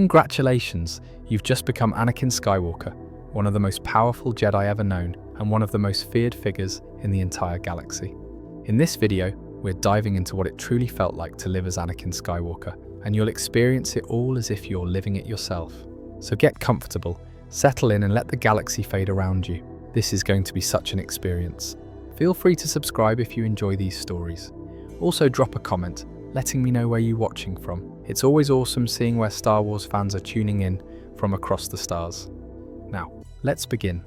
Congratulations, you've just become Anakin Skywalker, one of the most powerful Jedi ever known and one of the most feared figures in the entire galaxy. In this video, we're diving into what it truly felt like to live as Anakin Skywalker, and you'll experience it all as if you're living it yourself. So get comfortable, settle in and let the galaxy fade around you. This is going to be such an experience. Feel free to subscribe if you enjoy these stories. Also drop a comment, letting me know where you're watching from. It's always awesome seeing where Star Wars fans are tuning in from across the stars. Now, let's begin.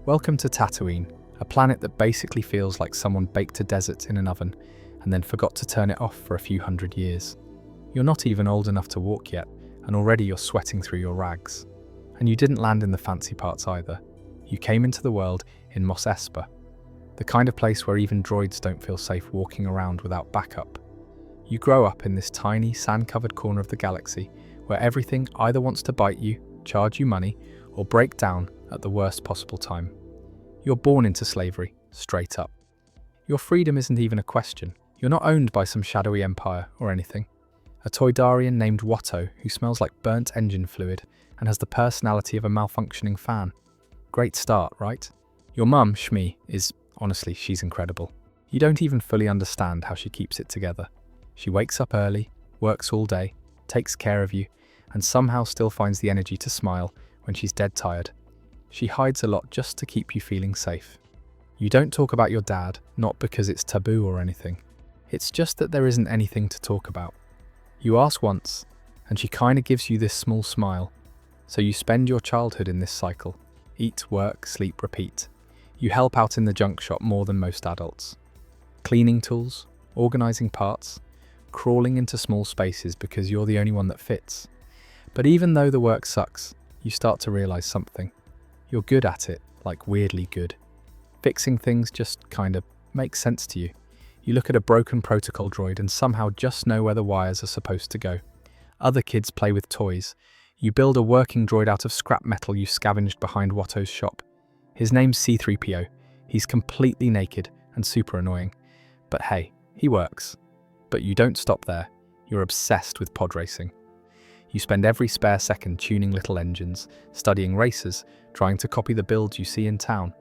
Welcome to Tatooine, a planet that basically feels like someone baked a desert in an oven and then forgot to turn it off for a few hundred years. You're not even old enough to walk yet, and already you're sweating through your rags. And you didn't land in the fancy parts either. You came into the world in Mos Espa, the kind of place where even droids don't feel safe walking around without backup. You grow up in this tiny, sand-covered corner of the galaxy where everything either wants to bite you, charge you money, or break down at the worst possible time. You're born into slavery, straight up. Your freedom isn't even a question. You're not owned by some shadowy empire or anything. A Toydarian named Watto who smells like burnt engine fluid and has the personality of a malfunctioning fan. Great start, right? Your mum, Shmi, honestly, she's incredible. You don't even fully understand how she keeps it together. She wakes up early, works all day, takes care of you, and somehow still finds the energy to smile when she's dead tired. She hides a lot just to keep you feeling safe. You don't talk about your dad, not because it's taboo or anything. It's just that there isn't anything to talk about. You ask once, and she kinda gives you this small smile. So you spend your childhood in this cycle. Eat, work, sleep, repeat. You help out in the junk shop more than most adults. Cleaning tools, organizing parts, crawling into small spaces because you're the only one that fits. But even though the work sucks, you start to realize something. You're good at it, like weirdly good. Fixing things just kind of makes sense to you. You look at a broken protocol droid and somehow just know where the wires are supposed to go. Other kids play with toys. You build a working droid out of scrap metal you scavenged behind Watto's shop. His name's C-3PO. He's completely naked and super annoying. But hey, he works. But you don't stop there. You're obsessed with pod racing. You spend every spare second tuning little engines, studying races, trying to copy the builds you see in town.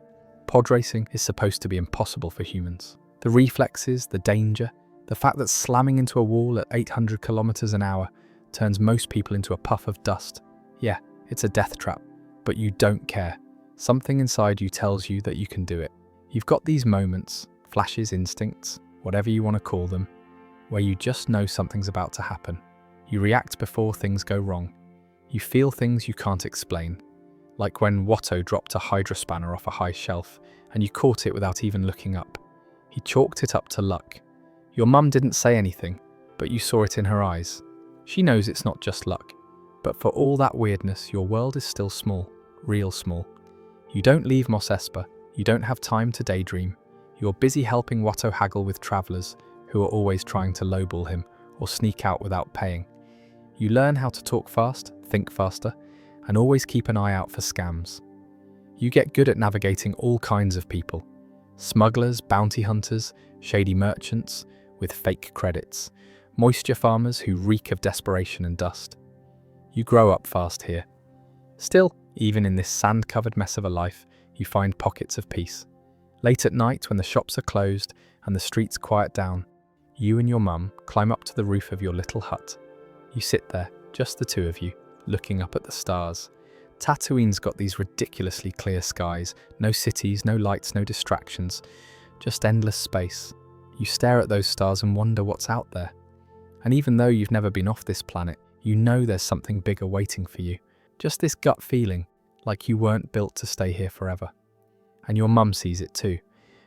Pod racing is supposed to be impossible for humans. The reflexes, the danger, the fact that slamming into a wall at 800 kilometers an hour turns most people into a puff of dust. Yeah, it's a death trap, but you don't care. Something inside you tells you that you can do it. You've got these moments, flashes, instincts, whatever you want to call them, where you just know something's about to happen. You react before things go wrong. You feel things you can't explain, like when Watto dropped a Hydra spanner off a high shelf and you caught it without even looking up. He chalked it up to luck. Your mum didn't say anything, but you saw it in her eyes. She knows it's not just luck, but for all that weirdness, your world is still small, real small. You don't leave Mos Espa, you don't have time to daydream. You're busy helping Watto haggle with travelers who are always trying to lowball him or sneak out without paying. You learn how to talk fast, think faster, and always keep an eye out for scams. You get good at navigating all kinds of people. Smugglers, bounty hunters, shady merchants with fake credits, moisture farmers who reek of desperation and dust. You grow up fast here. Still, even in this sand-covered mess of a life, you find pockets of peace. Late at night when the shops are closed and the streets quiet down, you and your mum climb up to the roof of your little hut. You sit there, just the two of you, looking up at the stars. Tatooine's got these ridiculously clear skies, no cities, no lights, no distractions, just endless space. You stare at those stars and wonder what's out there. And even though you've never been off this planet, you know there's something bigger waiting for you. Just this gut feeling, like you weren't built to stay here forever. And your mum sees it too.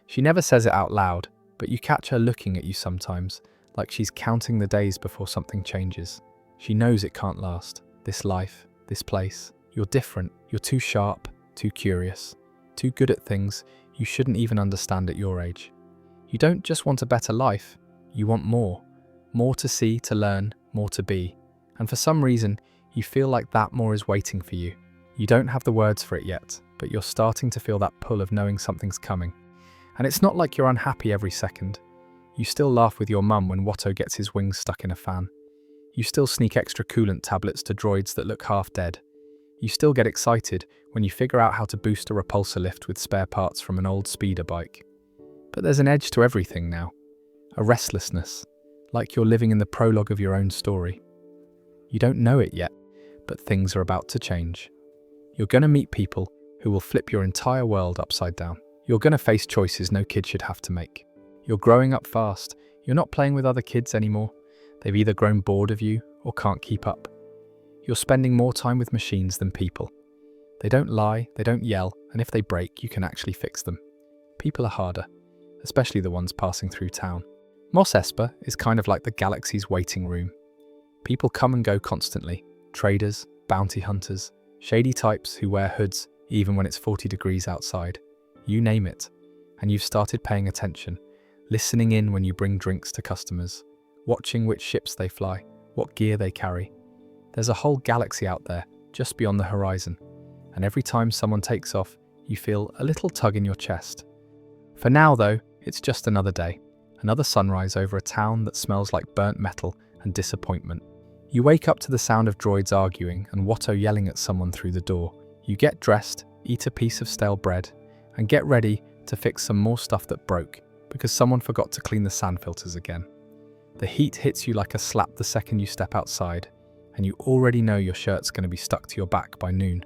She never says it out loud, but you catch her looking at you sometimes, like she's counting the days before something changes. She knows it can't last. This life, this place. You're different. You're too sharp, too curious, too good at things you shouldn't even understand at your age. You don't just want a better life, you want more. More to see, to learn, more to be. And for some reason, you feel like that more is waiting for you. You don't have the words for it yet, but you're starting to feel that pull of knowing something's coming. And it's not like you're unhappy every second. You still laugh with your mum when Watto gets his wings stuck in a fan. You still sneak extra coolant tablets to droids that look half dead. You still get excited when you figure out how to boost a repulsor lift with spare parts from an old speeder bike. But there's an edge to everything now. A restlessness, like you're living in the prologue of your own story. You don't know it yet, but things are about to change. You're going to meet people who will flip your entire world upside down. You're going to face choices no kid should have to make. You're growing up fast. You're not playing with other kids anymore. They've either grown bored of you or can't keep up. You're spending more time with machines than people. They don't lie, they don't yell, and if they break, you can actually fix them. People are harder, especially the ones passing through town. Mos Espa is kind of like the galaxy's waiting room. People come and go constantly. Traders, bounty hunters, shady types who wear hoods even when it's 40 degrees outside. You name it. And you've started paying attention, listening in when you bring drinks to customers, watching which ships they fly, what gear they carry. There's a whole galaxy out there, just beyond the horizon. And every time someone takes off, you feel a little tug in your chest. For now, though, it's just another day. Another sunrise over a town that smells like burnt metal and disappointment. You wake up to the sound of droids arguing and Watto yelling at someone through the door. You get dressed, eat a piece of stale bread, and get ready to fix some more stuff that broke because someone forgot to clean the sand filters again. The heat hits you like a slap the second you step outside, and you already know your shirt's going to be stuck to your back by noon.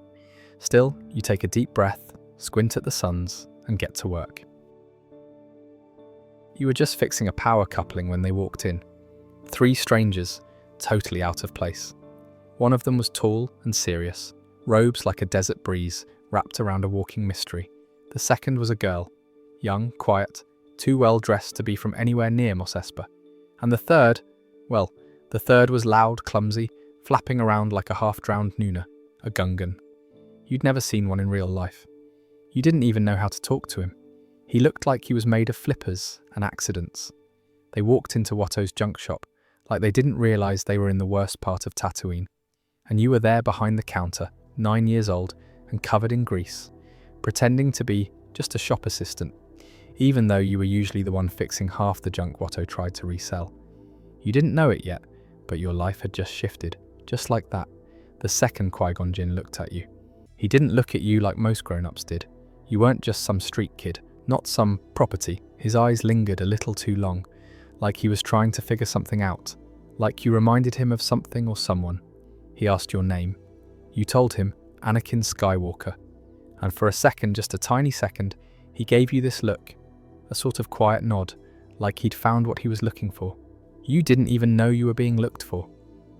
Still, you take a deep breath, squint at the suns, and get to work. You were just fixing a power coupling when they walked in. 3 strangers, totally out of place. One of them was tall and serious, robes like a desert breeze wrapped around a walking mystery. The second was a girl, young, quiet, too well dressed to be from anywhere near Mos Espa. And the third was loud, clumsy, flapping around like a half-drowned Nuna, a Gungan. You'd never seen one in real life. You didn't even know how to talk to him. He looked like he was made of flippers and accidents. They walked into Watto's junk shop, like they didn't realise they were in the worst part of Tatooine. And you were there behind the counter, 9 years old and covered in grease, pretending to be just a shop assistant, even though you were usually the one fixing half the junk Watto tried to resell. You didn't know it yet, but your life had just shifted, just like that. The second Qui-Gon Jinn looked at you. He didn't look at you like most grown-ups did. You weren't just some street kid, not some property. His eyes lingered a little too long, like he was trying to figure something out, like you reminded him of something or someone. He asked your name. You told him, Anakin Skywalker. And for a second, just a tiny second, he gave you this look, a sort of quiet nod, like he'd found what he was looking for. You didn't even know you were being looked for.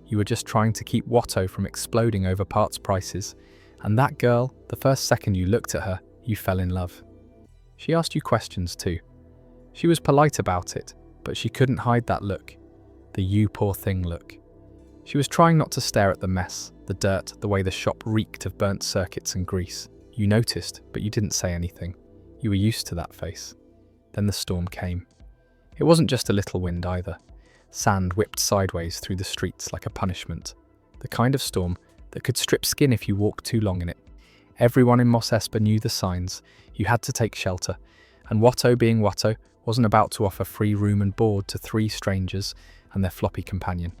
You were just trying to keep Watto from exploding over parts prices. And that girl, the first second you looked at her, you fell in love. She asked you questions too. She was polite about it, but she couldn't hide that look. The you poor thing look. She was trying not to stare at the mess, the dirt, the way the shop reeked of burnt circuits and grease. You noticed, but you didn't say anything. You were used to that face. Then the storm came. It wasn't just a little wind either. Sand whipped sideways through the streets like a punishment. The kind of storm that could strip skin if you walked too long in it. Everyone in Mos Espa knew the signs. You had to take shelter. And Watto, being Watto, wasn't about to offer free room and board to 3 strangers and their floppy companion.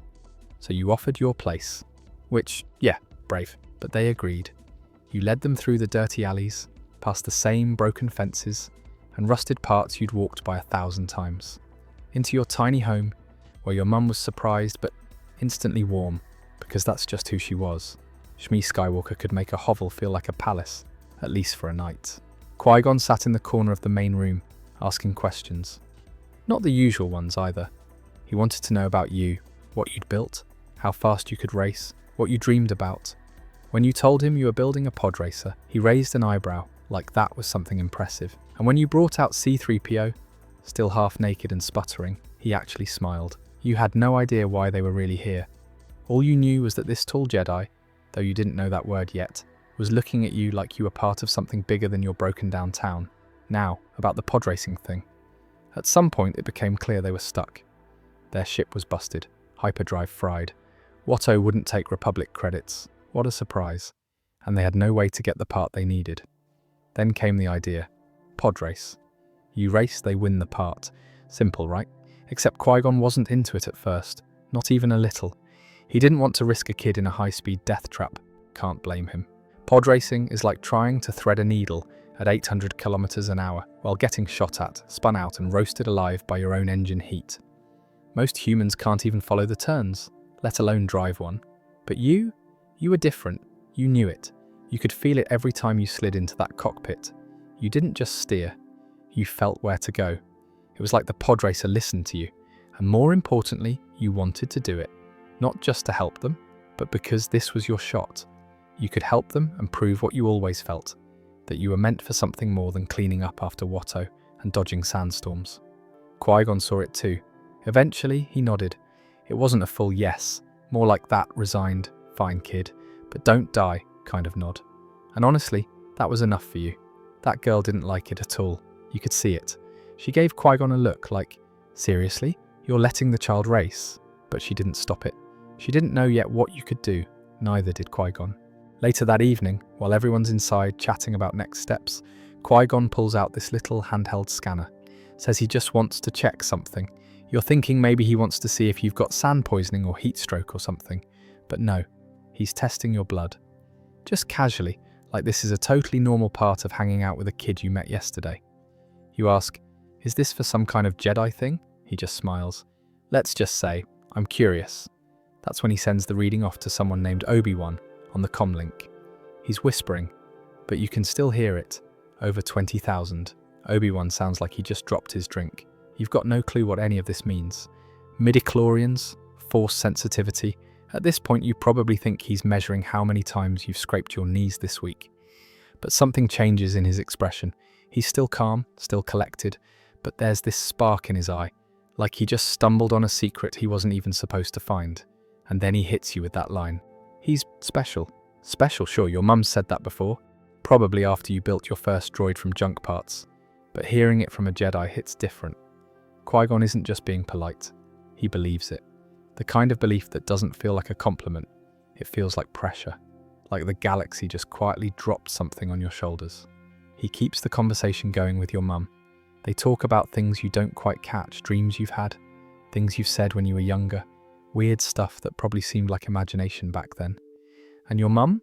So you offered your place. Which, yeah, brave, but they agreed. You led them through the dirty alleys, past the same broken fences and rusted parts you'd walked by 1,000 times, into your tiny home where your mum was surprised but instantly warm, because that's just who she was. Shmi Skywalker could make a hovel feel like a palace, at least for a night. Qui-Gon sat in the corner of the main room, asking questions. Not the usual ones either. He wanted to know about you, what you'd built, how fast you could race, what you dreamed about. When you told him you were building a pod racer, he raised an eyebrow, like that was something impressive. And when you brought out C-3PO, still half naked and sputtering, he actually smiled. You had no idea why they were really here. All you knew was that this tall Jedi, though you didn't know that word yet, was looking at you like you were part of something bigger than your broken down town. Now, about the pod racing thing. At some point it became clear they were stuck. Their ship was busted, hyperdrive fried. Watto wouldn't take Republic credits. What a surprise. And they had no way to get the part they needed. Then came the idea. Pod race. You race, they win the part. Simple, right? Except Qui-Gon wasn't into it at first. Not even a little. He didn't want to risk a kid in a high-speed death trap. Can't blame him. Pod racing is like trying to thread a needle at 800 kilometers an hour while getting shot at, spun out and roasted alive by your own engine heat. Most humans can't even follow the turns, let alone drive one. But you were different. You knew it. You could feel it every time you slid into that cockpit. You didn't just steer. You felt where to go. It was like the pod racer listened to you. And more importantly, you wanted to do it. Not just to help them, but because this was your shot. You could help them and prove what you always felt, that you were meant for something more than cleaning up after Watto and dodging sandstorms. Qui-Gon saw it too. Eventually, he nodded. It wasn't a full yes, more like that resigned, fine kid, but don't die kind of nod. And honestly, that was enough for you. That girl didn't like it at all. You could see it. She gave Qui-Gon a look like, seriously? You're letting the child race? But she didn't stop it. She didn't know yet what you could do. Neither did Qui-Gon. Later that evening, while everyone's inside chatting about next steps, Qui-Gon pulls out this little handheld scanner. Says he just wants to check something. You're thinking maybe he wants to see if you've got sand poisoning or heat stroke or something. But no, he's testing your blood. Just casually, like this is a totally normal part of hanging out with a kid you met yesterday. You ask, is this for some kind of Jedi thing? He just smiles. Let's just say, I'm curious. That's when he sends the reading off to someone named Obi-Wan on the comlink. He's whispering, but you can still hear it. Over 20,000. Obi-Wan sounds like he just dropped his drink. You've got no clue what any of this means. Midichlorians, force sensitivity. At this point, you probably think he's measuring how many times you've scraped your knees this week. But something changes in his expression. He's still calm, still collected, but there's this spark in his eye, like he just stumbled on a secret he wasn't even supposed to find. And then he hits you with that line. He's special. Special, sure, your mum said that before, probably after you built your first droid from junk parts. But hearing it from a Jedi hits different. Qui-Gon isn't just being polite. He believes it. The kind of belief that doesn't feel like a compliment. It feels like pressure. Like the galaxy just quietly dropped something on your shoulders. He keeps the conversation going with your mum. They talk about things you don't quite catch, dreams you've had, things you've said when you were younger, weird stuff that probably seemed like imagination back then. And your mum?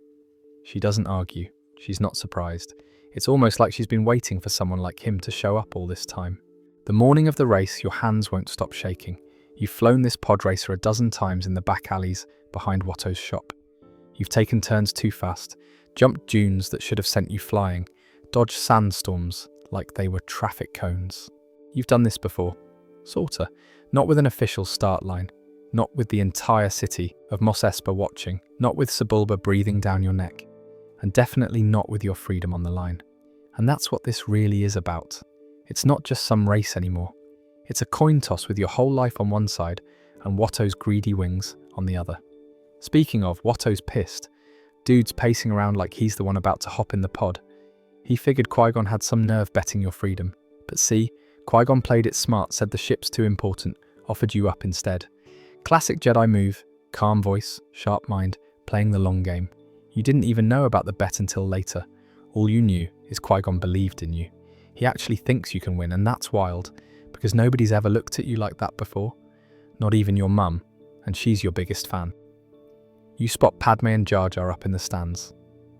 She doesn't argue. She's not surprised. It's almost like she's been waiting for someone like him to show up all this time. The morning of the race, your hands won't stop shaking. You've flown this pod racer a dozen times in the back alleys behind Watto's shop. You've taken turns too fast, jumped dunes that should have sent you flying, dodged sandstorms like they were traffic cones. You've done this before. Sorta. Not with an official start line. Not with the entire city of Mos Espa watching. Not with Sebulba breathing down your neck. And definitely not with your freedom on the line. And that's what this really is about. It's not just some race anymore. It's a coin toss with your whole life on one side and Watto's greedy wings on the other. Speaking of, Watto's pissed. Dude's pacing around like he's the one about to hop in the pod. He figured Qui-Gon had some nerve betting your freedom. But see, Qui-Gon played it smart, said the ship's too important, offered you up instead. Classic Jedi move, calm voice, sharp mind, playing the long game. You didn't even know about the bet until later. All you knew is Qui-Gon believed in you. He actually thinks you can win, and that's wild, because nobody's ever looked at you like that before. Not even your mum, and she's your biggest fan. You spot Padme and Jar Jar up in the stands.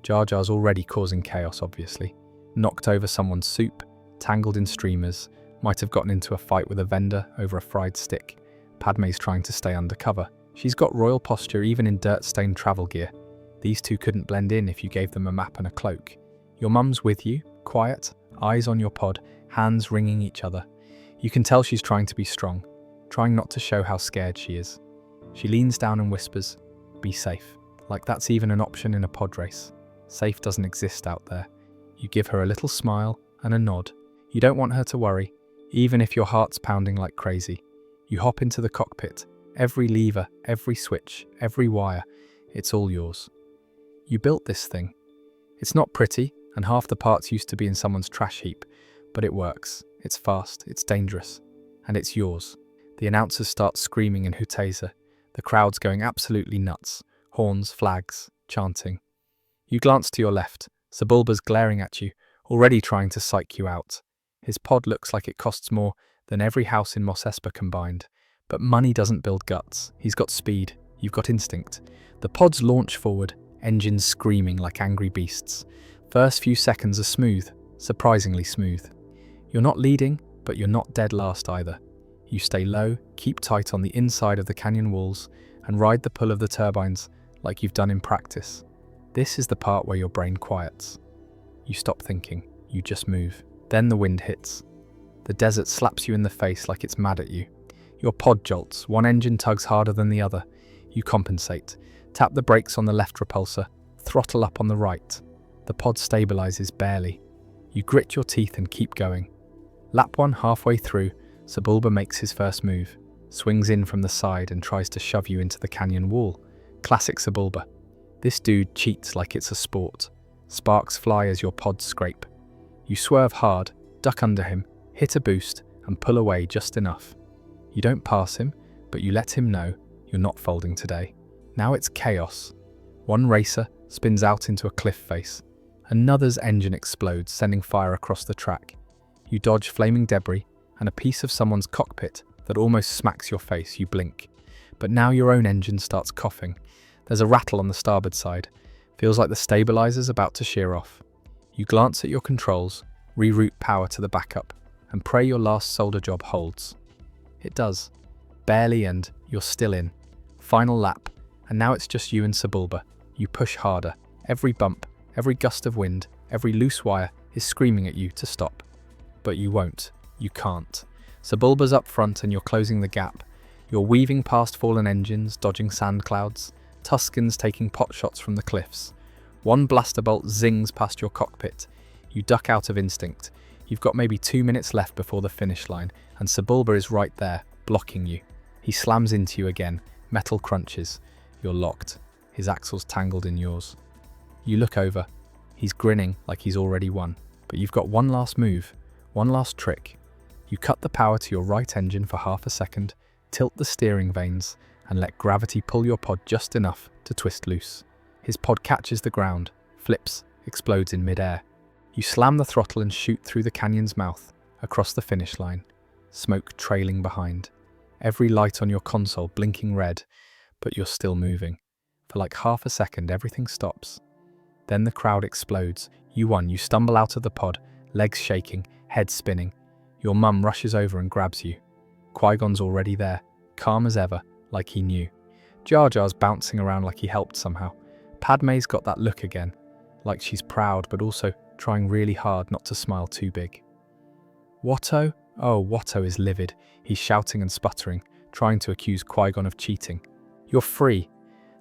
Jar Jar's already causing chaos, obviously. Knocked over someone's soup, tangled in streamers, might have gotten into a fight with a vendor over a fried stick. Padme's trying to stay undercover. She's got royal posture even in dirt-stained travel gear. These two couldn't blend in if you gave them a map and a cloak. Your mum's with you, quiet, eyes on your pod, hands wringing each other. You can tell she's trying to be strong, trying not to show how scared she is. She leans down and whispers, "Be safe." Like that's even an option in a pod race. Safe doesn't exist out there. You give her a little smile and a nod. You don't want her to worry, even if your heart's pounding like crazy. You hop into the cockpit. Every lever, every switch, every wire, it's all yours. You built this thing. It's not pretty, and half the parts used to be in someone's trash heap, but it works. It's fast, it's dangerous, and it's yours. The announcers start screaming in Hutesa. The crowd's going absolutely nuts. Horns, flags, chanting. You glance to your left. Sebulba's glaring at you, already trying to psych you out. His pod looks like it costs more than every house in Mos Espa combined. But money doesn't build guts. He's got speed. You've got instinct. The pods launch forward, engines screaming like angry beasts. First few seconds are smooth, surprisingly smooth. You're not leading, but you're not dead last either. You stay low, keep tight on the inside of the canyon walls, and ride the pull of the turbines like you've done in practice. This is the part where your brain quiets. You stop thinking, you just move. Then the wind hits. The desert slaps you in the face like it's mad at you. Your pod jolts, one engine tugs harder than the other. You compensate, tap the brakes on the left repulsor, throttle up on the right. The pod stabilizes barely. You grit your teeth and keep going. Lap 1 halfway through, Sebulba makes his first move, swings in from the side and tries to shove you into the canyon wall. Classic Sebulba. This dude cheats like it's a sport. Sparks fly as your pods scrape. You swerve hard, duck under him, hit a boost, and pull away just enough. You don't pass him, but you let him know you're not folding today. Now it's chaos. One racer spins out into a cliff face. Another's engine explodes, sending fire across the track. You dodge flaming debris and a piece of someone's cockpit that almost smacks your face. You blink. But now your own engine starts coughing. There's a rattle on the starboard side. Feels like the stabilizer's about to shear off. You glance at your controls, reroute power to the backup, and pray your last solder job holds. It does. Barely, and you're still in. Final lap, and now it's just you and Sebulba. You push harder. Every bump, every gust of wind, every loose wire is screaming at you to stop. But you won't. You can't. Sebulba's up front and you're closing the gap. You're weaving past fallen engines, dodging sand clouds, Tuskens taking pot shots from the cliffs. One blaster bolt zings past your cockpit. You duck out of instinct. You've got maybe 2 minutes left before the finish line, and Sebulba is right there, blocking you. He slams into you again. Metal crunches. You're locked. His axles tangled in yours. You look over. He's grinning like he's already won. But you've got one last move, one last trick. You cut the power to your right engine for half a second, tilt the steering vanes, and let gravity pull your pod just enough to twist loose. His pod catches the ground, flips, explodes in midair. You slam the throttle and shoot through the canyon's mouth, across the finish line, smoke trailing behind. Every light on your console blinking red, but you're still moving. For like half a second, everything stops. Then the crowd explodes. You won. You stumble out of the pod, legs shaking, head spinning. Your mum rushes over and grabs you. Qui-Gon's already there, calm as ever, like he knew. Jar Jar's bouncing around like he helped somehow. Padme's got that look again, like she's proud but also trying really hard not to smile too big. Watto? Oh, Watto is livid. He's shouting and sputtering, trying to accuse Qui-Gon of cheating. You're free.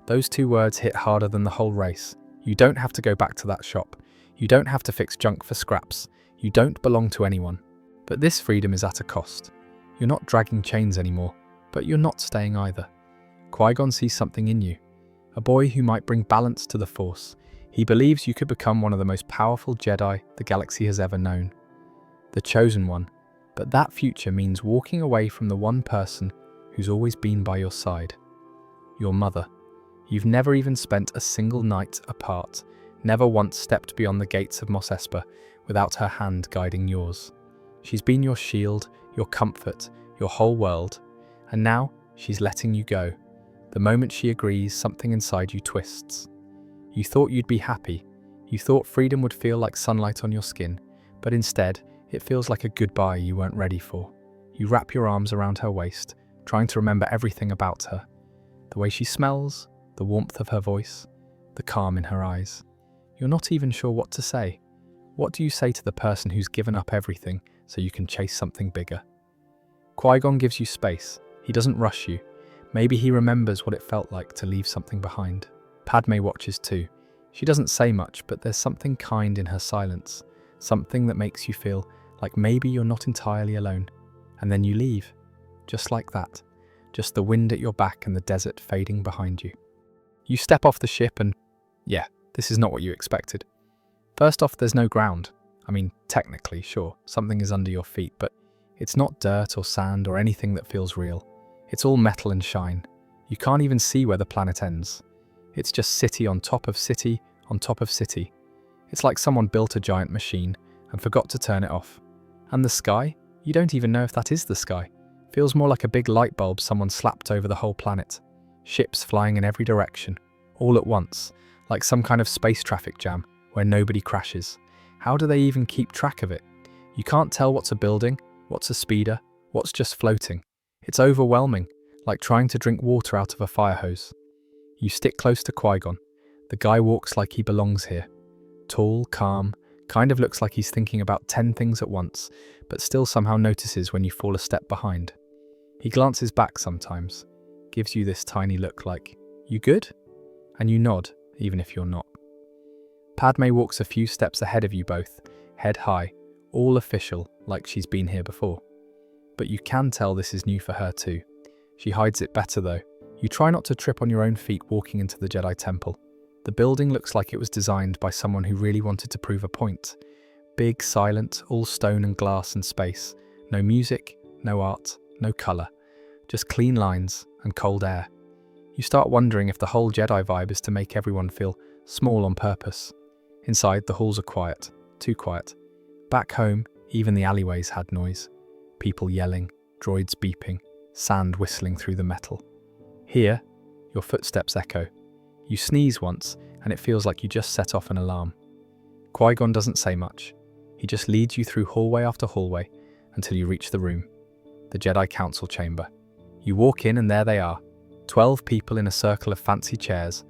Those 2 words hit harder than the whole race. You don't have to go back to that shop. You don't have to fix junk for scraps. You don't belong to anyone. But this freedom is at a cost. You're not dragging chains anymore, but you're not staying either. Qui-Gon sees something in you. A boy who might bring balance to the Force. He believes you could become one of the most powerful Jedi the galaxy has ever known. The chosen one. But that future means walking away from the one person who's always been by your side. Your mother. You've never even spent a single night apart, never once stepped beyond the gates of Mos Espa without her hand guiding yours. She's been your shield, your comfort, your whole world, and now she's letting you go. The moment she agrees, something inside you twists. You thought you'd be happy. You thought freedom would feel like sunlight on your skin, but instead, it feels like a goodbye you weren't ready for. You wrap your arms around her waist, trying to remember everything about her. The way she smells, the warmth of her voice, the calm in her eyes. You're not even sure what to say. What do you say to the person who's given up everything so you can chase something bigger? Qui-Gon gives you space. He doesn't rush you. Maybe he remembers what it felt like to leave something behind. Padme watches too. She doesn't say much, but there's something kind in her silence. Something that makes you feel like maybe you're not entirely alone. And then you leave. Just like that. Just the wind at your back and the desert fading behind you. You step off the ship and, yeah, this is not what you expected. First off, there's no ground. I mean, technically, sure, something is under your feet, but it's not dirt or sand or anything that feels real. It's all metal and shine. You can't even see where the planet ends. It's just city on top of city on top of city. It's like someone built a giant machine and forgot to turn it off. And the sky? You don't even know if that is the sky. Feels more like a big light bulb someone slapped over the whole planet. Ships flying in every direction, all at once, like some kind of space traffic jam where nobody crashes. How do they even keep track of it? You can't tell what's a building, what's a speeder, what's just floating. It's overwhelming, like trying to drink water out of a fire hose. You stick close to Qui-Gon. The guy walks like he belongs here. Tall, calm, kind of looks like he's thinking about 10 things at once, but still somehow notices when you fall a step behind. He glances back sometimes, gives you this tiny look like, "You good?" And you nod, even if you're not. Padme walks a few steps ahead of you both, head high, all official, like she's been here before. But you can tell this is new for her too. She hides it better though. You try not to trip on your own feet walking into the Jedi Temple. The building looks like it was designed by someone who really wanted to prove a point. Big, silent, all stone and glass and space. No music, no art, no colour. Just clean lines and cold air. You start wondering if the whole Jedi vibe is to make everyone feel small on purpose. Inside, the halls are quiet, too quiet. Back home, even the alleyways had noise. People yelling, droids beeping, sand whistling through the metal. Here, your footsteps echo. You sneeze once, and it feels like you just set off an alarm. Qui-Gon doesn't say much. He just leads you through hallway after hallway until you reach the room, the Jedi Council chamber. You walk in and there they are, 12 people in a circle of fancy chairs,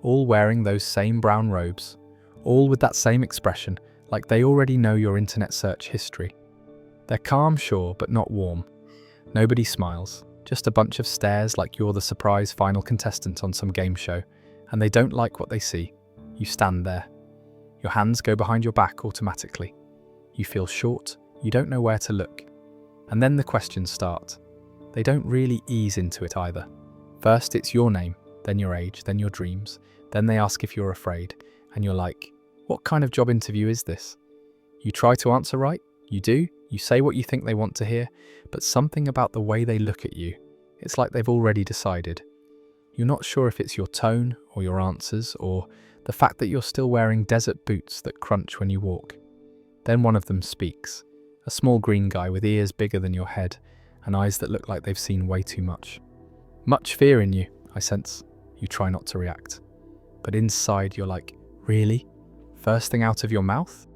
all wearing those same brown robes, all with that same expression, like they already know your internet search history. They're calm, sure, but not warm. Nobody smiles, just a bunch of stares like you're the surprise final contestant on some game show, and they don't like what they see. You stand there. Your hands go behind your back automatically. You feel short, you don't know where to look. And then the questions start. They don't really ease into it either. First it's your name, then your age, then your dreams, then they ask if you're afraid, and you're like, what kind of job interview is this? You try to answer right, you do, you say what you think they want to hear, but something about the way they look at you, it's like they've already decided. You're not sure if it's your tone, or your answers, or the fact that you're still wearing desert boots that crunch when you walk. Then one of them speaks, a small green guy with ears bigger than your head, and eyes that look like they've seen way too much. Much fear in you, I sense. You try not to react. But inside you're like, really? First thing out of your mouth?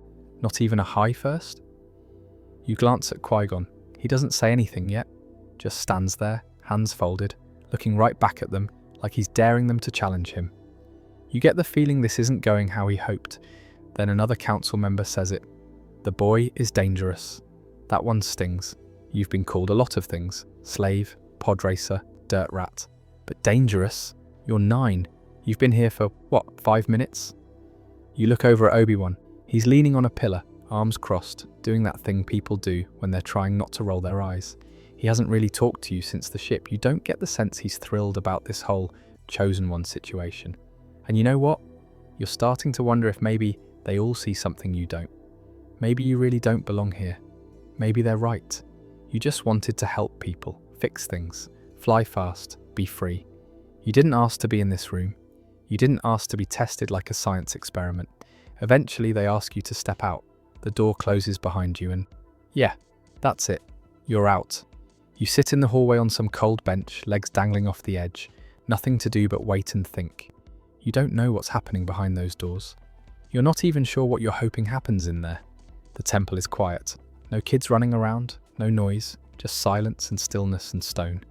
Not even a hi first? You glance at Qui-Gon. He doesn't say anything yet, just stands there, hands folded, looking right back at them, like he's daring them to challenge him. You get the feeling this isn't going how he hoped. Then another council member says it. The boy is dangerous. That one stings. You've been called a lot of things. Slave, pod racer, dirt rat. But dangerous? You're 9. You've been here for, 5 minutes? You look over at Obi-Wan. He's leaning on a pillar, arms crossed, doing that thing people do when they're trying not to roll their eyes. He hasn't really talked to you since the ship. You don't get the sense he's thrilled about this whole chosen one situation. And you know what? You're starting to wonder if maybe they all see something you don't. Maybe you really don't belong here. Maybe they're right. You just wanted to help people, fix things, fly fast, be free. You didn't ask to be in this room. You didn't ask to be tested like a science experiment. Eventually they ask you to step out. The door closes behind you and, yeah, that's it. You're out. You sit in the hallway on some cold bench, legs dangling off the edge. Nothing to do but wait and think. You don't know what's happening behind those doors. You're not even sure what you're hoping happens in there. The temple is quiet. No kids running around, no noise, just silence and stillness and stone.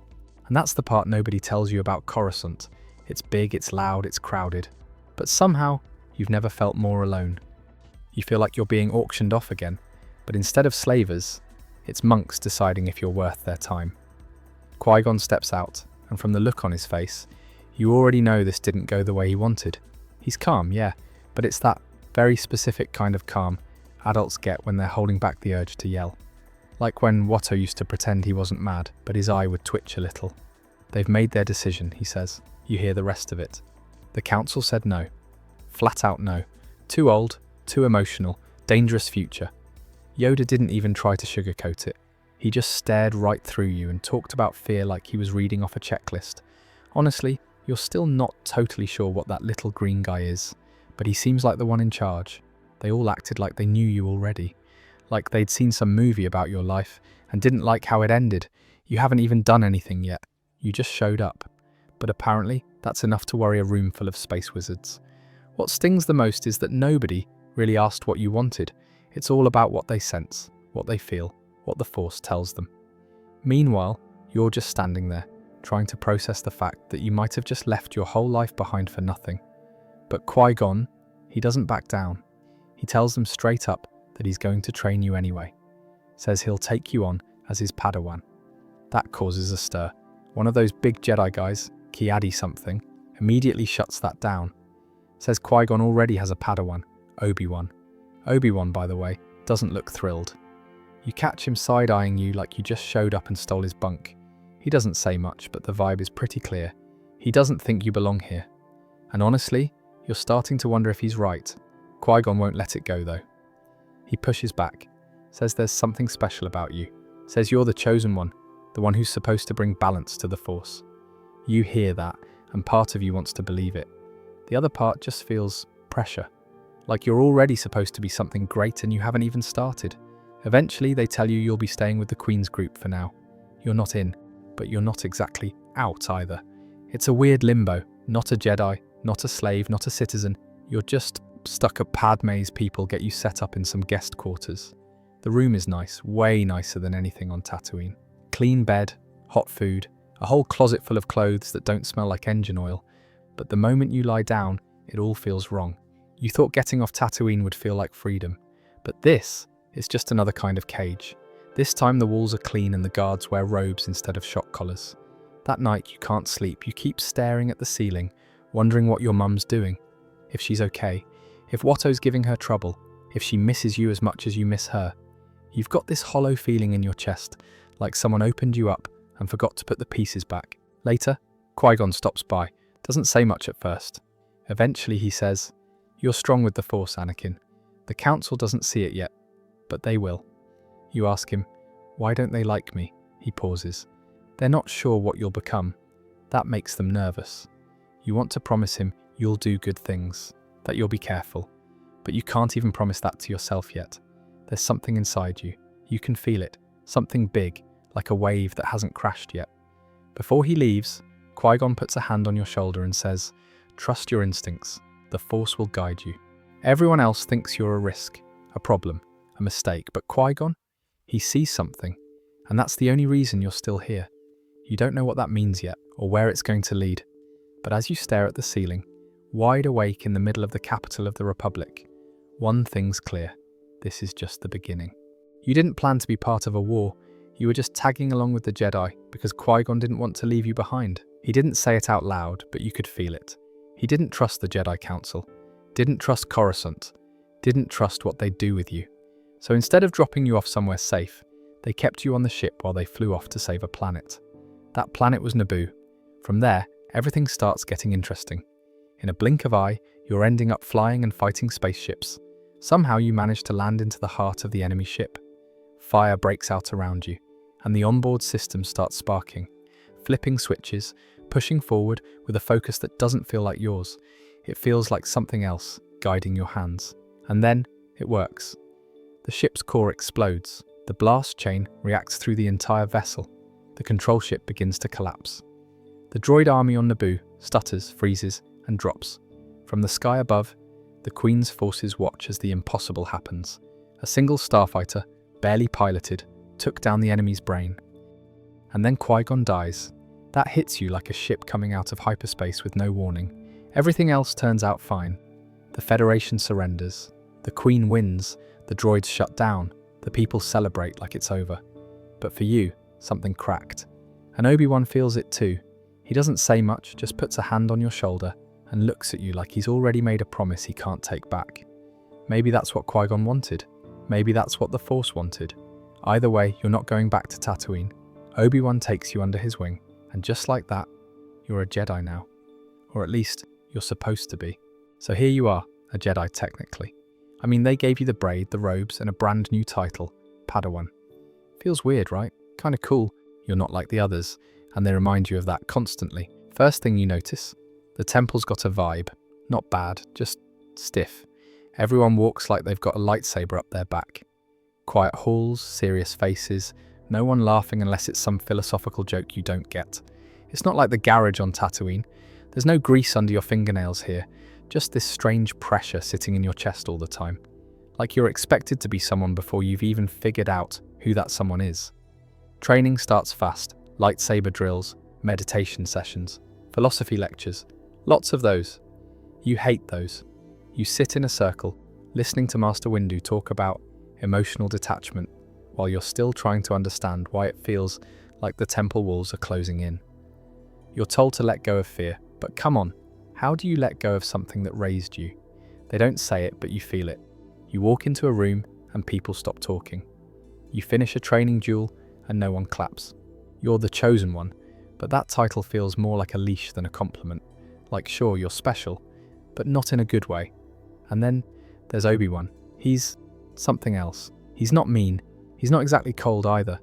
And that's the part nobody tells you about Coruscant. It's big, it's loud, it's crowded. But somehow, you've never felt more alone. You feel like you're being auctioned off again, but instead of slavers, it's monks deciding if you're worth their time. Qui-Gon steps out, and from the look on his face, you already know this didn't go the way he wanted. He's calm, yeah, but it's that very specific kind of calm adults get when they're holding back the urge to yell. Like when Watto used to pretend he wasn't mad, but his eye would twitch a little. They've made their decision, he says. You hear the rest of it. The council said no. Flat out no. Too old, too emotional, dangerous future. Yoda didn't even try to sugarcoat it. He just stared right through you and talked about fear like he was reading off a checklist. Honestly, you're still not totally sure what that little green guy is, but he seems like the one in charge. They all acted like they knew you already. Like they'd seen some movie about your life and didn't like how it ended. You haven't even done anything yet. You just showed up. but apparently that's enough to worry a room full of space wizards. What stings the most is that nobody really asked what you wanted. It's all about what they sense, what they feel, what the Force tells them. Meanwhile, you're just standing there, trying to process the fact that you might have just left your whole life behind for nothing. But Qui-Gon, he doesn't back down. He tells them straight up that he's going to train you anyway. Says he'll take you on as his Padawan. That causes a stir. One of those big Jedi guys, Qui-Adi something, immediately shuts that down. Says Qui-Gon already has a Padawan, Obi-Wan. Obi-Wan, by the way, doesn't look thrilled. You catch him side-eyeing you like you just showed up and stole his bunk. He doesn't say much, but the vibe is pretty clear. He doesn't think you belong here. And honestly, you're starting to wonder if he's right. Qui-Gon won't let it go, though. He pushes back, says there's something special about you, says you're the chosen one, the one who's supposed to bring balance to the Force. You hear that, and part of you wants to believe it. The other part just feels pressure, like you're already supposed to be something great and you haven't even started. Eventually, they tell you you'll be staying with the Queen's group for now. You're not in, but you're not exactly out either. It's a weird limbo, not a Jedi, not a slave, not a citizen. You're just stuck at Padme's people get you set up in some guest quarters. The room is nice, way nicer than anything on Tatooine. Clean bed, hot food, a whole closet full of clothes that don't smell like engine oil. But the moment you lie down, it all feels wrong. You thought getting off Tatooine would feel like freedom. But this is just another kind of cage. This time the walls are clean and the guards wear robes instead of shock collars. That night you can't sleep. You keep staring at the ceiling, wondering what your mum's doing. If she's okay. If Watto's giving her trouble. If she misses you as much as you miss her. You've got this hollow feeling in your chest, like someone opened you up and forgot to put the pieces back. Later, Qui-Gon stops by. Doesn't say much at first. Eventually he says, "You're strong with the Force, Anakin. The Council doesn't see it yet, but they will." You ask him, "Why don't they like me?" He pauses. They're not sure what you'll become. That makes them nervous. You want to promise him you'll do good things, that you'll be careful. But you can't even promise that to yourself yet. There's something inside you. You can feel it. Something big, like a wave that hasn't crashed yet. Before he leaves, Qui-Gon puts a hand on your shoulder and says, "Trust your instincts. The Force will guide you." Everyone else thinks you're a risk, a problem, a mistake, but Qui-Gon, he sees something, and that's the only reason you're still here. You don't know what that means yet, or where it's going to lead. But as you stare at the ceiling, wide awake in the middle of the capital of the Republic, one thing's clear. This is just the beginning. You didn't plan to be part of a war. You were just tagging along with the Jedi because Qui-Gon didn't want to leave you behind. He didn't say it out loud, but you could feel it. He didn't trust the Jedi Council, didn't trust Coruscant, didn't trust what they'd do with you. So instead of dropping you off somewhere safe, they kept you on the ship while they flew off to save a planet. That planet was Naboo. From there, everything starts getting interesting. In a blink of eye, you're ending up flying and fighting spaceships. Somehow you manage to land into the heart of the enemy ship. Fire breaks out around you, and the onboard system starts sparking, flipping switches, pushing forward with a focus that doesn't feel like yours. It feels like something else guiding your hands. And then it works. The ship's core explodes. The blast chain reacts through the entire vessel. The control ship begins to collapse. The droid army on Naboo stutters, freezes, and drops. From the sky above, the Queen's forces watch as the impossible happens. A single starfighter, barely piloted, took down the enemy's brain. And then Qui-Gon dies. That hits you like a ship coming out of hyperspace with no warning. Everything else turns out fine. The Federation surrenders. The Queen wins. The droids shut down. The people celebrate like it's over. But for you, something cracked. And Obi-Wan feels it too. He doesn't say much, just puts a hand on your shoulder and looks at you like he's already made a promise he can't take back. Maybe that's what Qui-Gon wanted. Maybe that's what the Force wanted. Either way, you're not going back to Tatooine. Obi-Wan takes you under his wing, and just like that, you're a Jedi now. Or at least, you're supposed to be. So here you are, a Jedi technically. I mean, they gave you the braid, the robes, and a brand new title, Padawan. Feels weird, right? Kinda cool. You're not like the others, and they remind you of that constantly. First thing you notice, the temple's got a vibe. Not bad, just stiff. Everyone walks like they've got a lightsaber up their back. Quiet halls, serious faces, no one laughing unless it's some philosophical joke you don't get. It's not like the garage on Tatooine. There's no grease under your fingernails here, just this strange pressure sitting in your chest all the time. Like you're expected to be someone before you've even figured out who that someone is. Training starts fast, lightsaber drills, meditation sessions, philosophy lectures, lots of those. You hate those. You sit in a circle, listening to Master Windu talk about emotional detachment, while you're still trying to understand why it feels like the temple walls are closing in. You're told to let go of fear, but come on, how do you let go of something that raised you? They don't say it, but you feel it. You walk into a room and people stop talking. You finish a training duel and no one claps. You're the chosen one, but that title feels more like a leash than a compliment. Like, sure, you're special, but not in a good way. And then there's Obi-Wan. He's something else. He's not mean. He's not exactly cold either,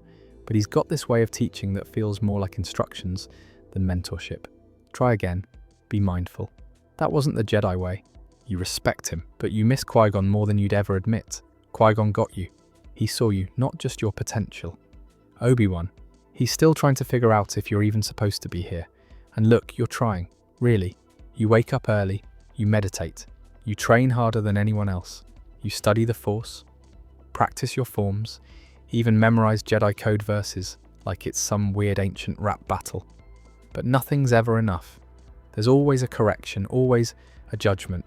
but he's got this way of teaching that feels more like instructions than mentorship. Try again. Be mindful. That wasn't the Jedi way. You respect him, but you miss Qui-Gon more than you'd ever admit. Qui-Gon got you. He saw you, not just your potential. Obi-Wan. He's still trying to figure out if you're even supposed to be here. And look, you're trying. Really. You wake up early. You meditate. You train harder than anyone else. You study the Force. Practice your forms. Even memorize Jedi code verses like it's some weird ancient rap battle. But nothing's ever enough. There's always a correction, always a judgment.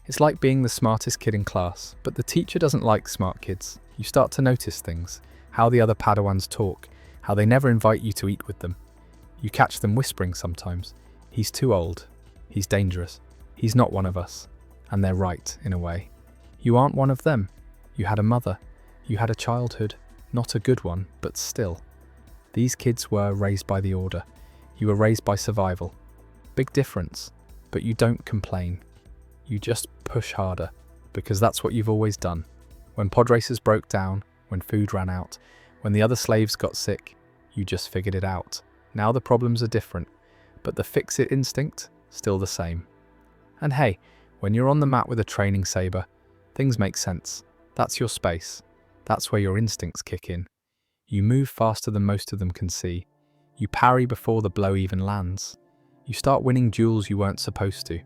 It's like being the smartest kid in class, but the teacher doesn't like smart kids. You start to notice things, how the other Padawans talk, how they never invite you to eat with them. You catch them whispering sometimes. He's too old. He's dangerous. He's not one of us. And they're right, in a way. You aren't one of them. You had a mother. You had a childhood. Not a good one, but still. These kids were raised by the Order. You were raised by survival. Big difference. But you don't complain. You just push harder, because that's what you've always done. When pod races broke down, when food ran out, when the other slaves got sick, you just figured it out. Now the problems are different, but the fix-it instinct, still the same. And hey, when you're on the mat with a training saber, things make sense. That's your space. That's where your instincts kick in. You move faster than most of them can see. You parry before the blow even lands. You start winning duels you weren't supposed to.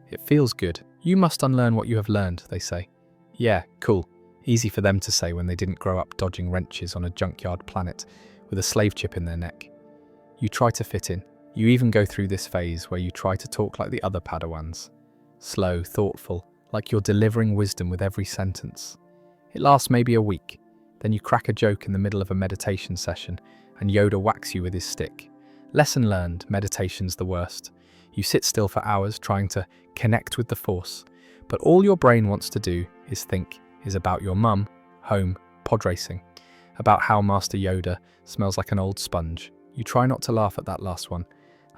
It feels good. You must unlearn what you have learned, they say. Yeah, cool. Easy for them to say when they didn't grow up dodging wrenches on a junkyard planet with a slave chip in their neck. You try to fit in. You even go through this phase where you try to talk like the other Padawans. Slow, thoughtful, like you're delivering wisdom with every sentence. It lasts maybe a week. Then you crack a joke in the middle of a meditation session and Yoda whacks you with his stick. Lesson learned, meditation's the worst. You sit still for hours trying to connect with the Force, but all your brain wants to do is about your mum, home, pod racing, about how Master Yoda smells like an old sponge. You try not to laugh at that last one,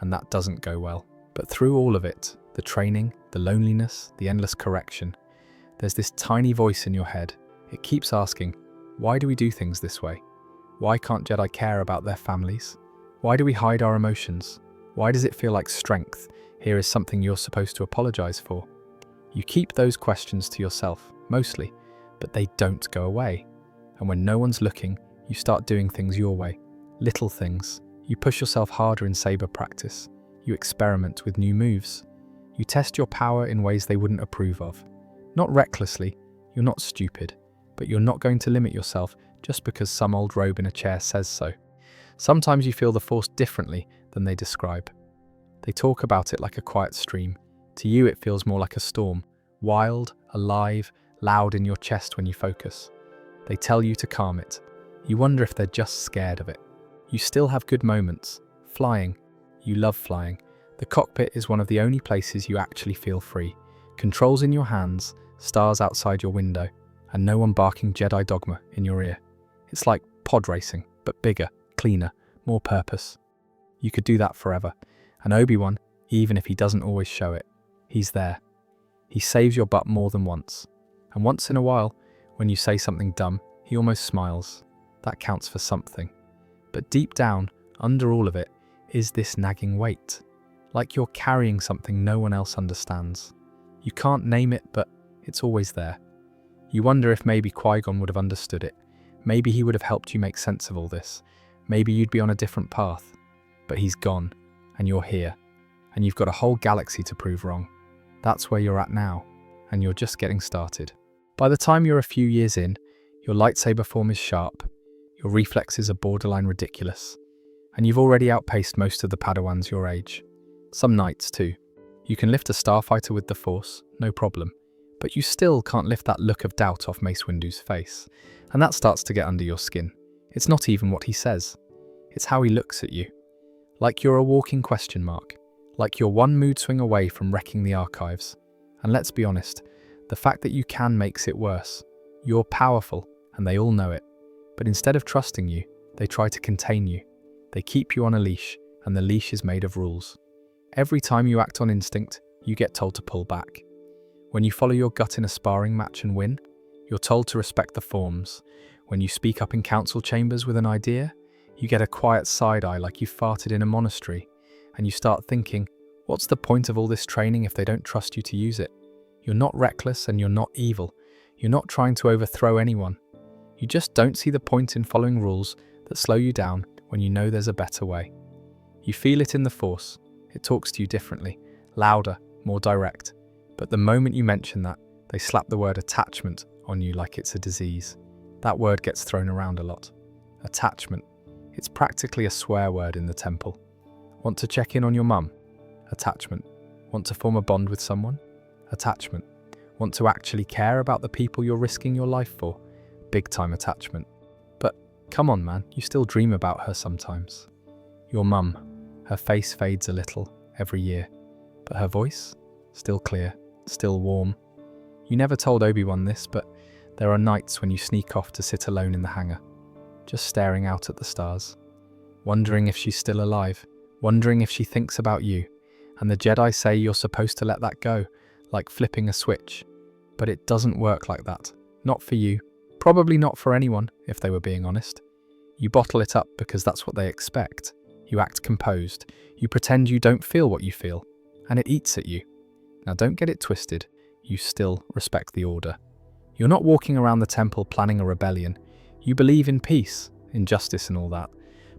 and that doesn't go well. But through all of it, the training, the loneliness, the endless correction, there's this tiny voice in your head. It keeps asking, why do we do things this way? Why can't Jedi care about their families? Why do we hide our emotions? Why does it feel like strength here is something you're supposed to apologize for? You keep those questions to yourself, mostly, but they don't go away. And when no one's looking, you start doing things your way. Little things. You push yourself harder in saber practice. You experiment with new moves. You test your power in ways they wouldn't approve of. Not recklessly, you're not stupid, but you're not going to limit yourself just because some old robe in a chair says so. Sometimes you feel the Force differently than they describe. They talk about it like a quiet stream. To you it feels more like a storm, wild, alive, loud in your chest when you focus. They tell you to calm it. You wonder if they're just scared of it. You still have good moments. Flying. You love flying. The cockpit is one of the only places you actually feel free. Controls in your hands, stars outside your window, and no one barking Jedi dogma in your ear. It's like pod racing, but bigger, cleaner, more purpose. You could do that forever. And Obi-Wan, even if he doesn't always show it, he's there. He saves your butt more than once. And once in a while, when you say something dumb, he almost smiles. That counts for something. But deep down, under all of it, is this nagging weight. Like you're carrying something no one else understands. You can't name it, but it's always there. You wonder if maybe Qui-Gon would have understood it. Maybe he would have helped you make sense of all this. Maybe you'd be on a different path. But he's gone. and you're here, and you've got a whole galaxy to prove wrong. That's where you're at now, and you're just getting started. By the time you're a few years in, your lightsaber form is sharp, your reflexes are borderline ridiculous, and you've already outpaced most of the Padawans your age. Some knights too. You can lift a starfighter with the Force, no problem, but you still can't lift that look of doubt off Mace Windu's face, and that starts to get under your skin. It's not even what he says, it's how he looks at you. Like you're a walking question mark, like you're one mood swing away from wrecking the archives. And let's be honest, the fact that you can makes it worse. You're powerful, and they all know it. But instead of trusting you, they try to contain you. They keep you on a leash, and the leash is made of rules. Every time you act on instinct, you get told to pull back. When you follow your gut in a sparring match and win, you're told to respect the forms. When you speak up in council chambers with an idea, you get a quiet side-eye like you farted in a monastery, and you start thinking, what's the point of all this training if they don't trust you to use it? You're not reckless and you're not evil. You're not trying to overthrow anyone. You just don't see the point in following rules that slow you down when you know there's a better way. You feel it in the Force. It talks to you differently, louder, more direct. But the moment you mention that, they slap the word attachment on you like it's a disease. That word gets thrown around a lot. Attachment. It's practically a swear word in the Temple. Want to check in on your mum? Attachment. Want to form a bond with someone? Attachment. Want to actually care about the people you're risking your life for? Big time attachment. But come on man, you still dream about her sometimes. Your mum. Her face fades a little every year, but her voice? Still clear, still warm. You never told Obi-Wan this, but there are nights when you sneak off to sit alone in the hangar, just staring out at the stars, wondering if she's still alive, wondering if she thinks about you, and the Jedi say you're supposed to let that go, like flipping a switch. But it doesn't work like that. Not for you. Probably not for anyone, if they were being honest. You bottle it up because that's what they expect. You act composed. You pretend you don't feel what you feel, and it eats at you. Now don't get it twisted. You still respect the Order. You're not walking around the Temple planning a rebellion. You believe in peace, in justice and all that.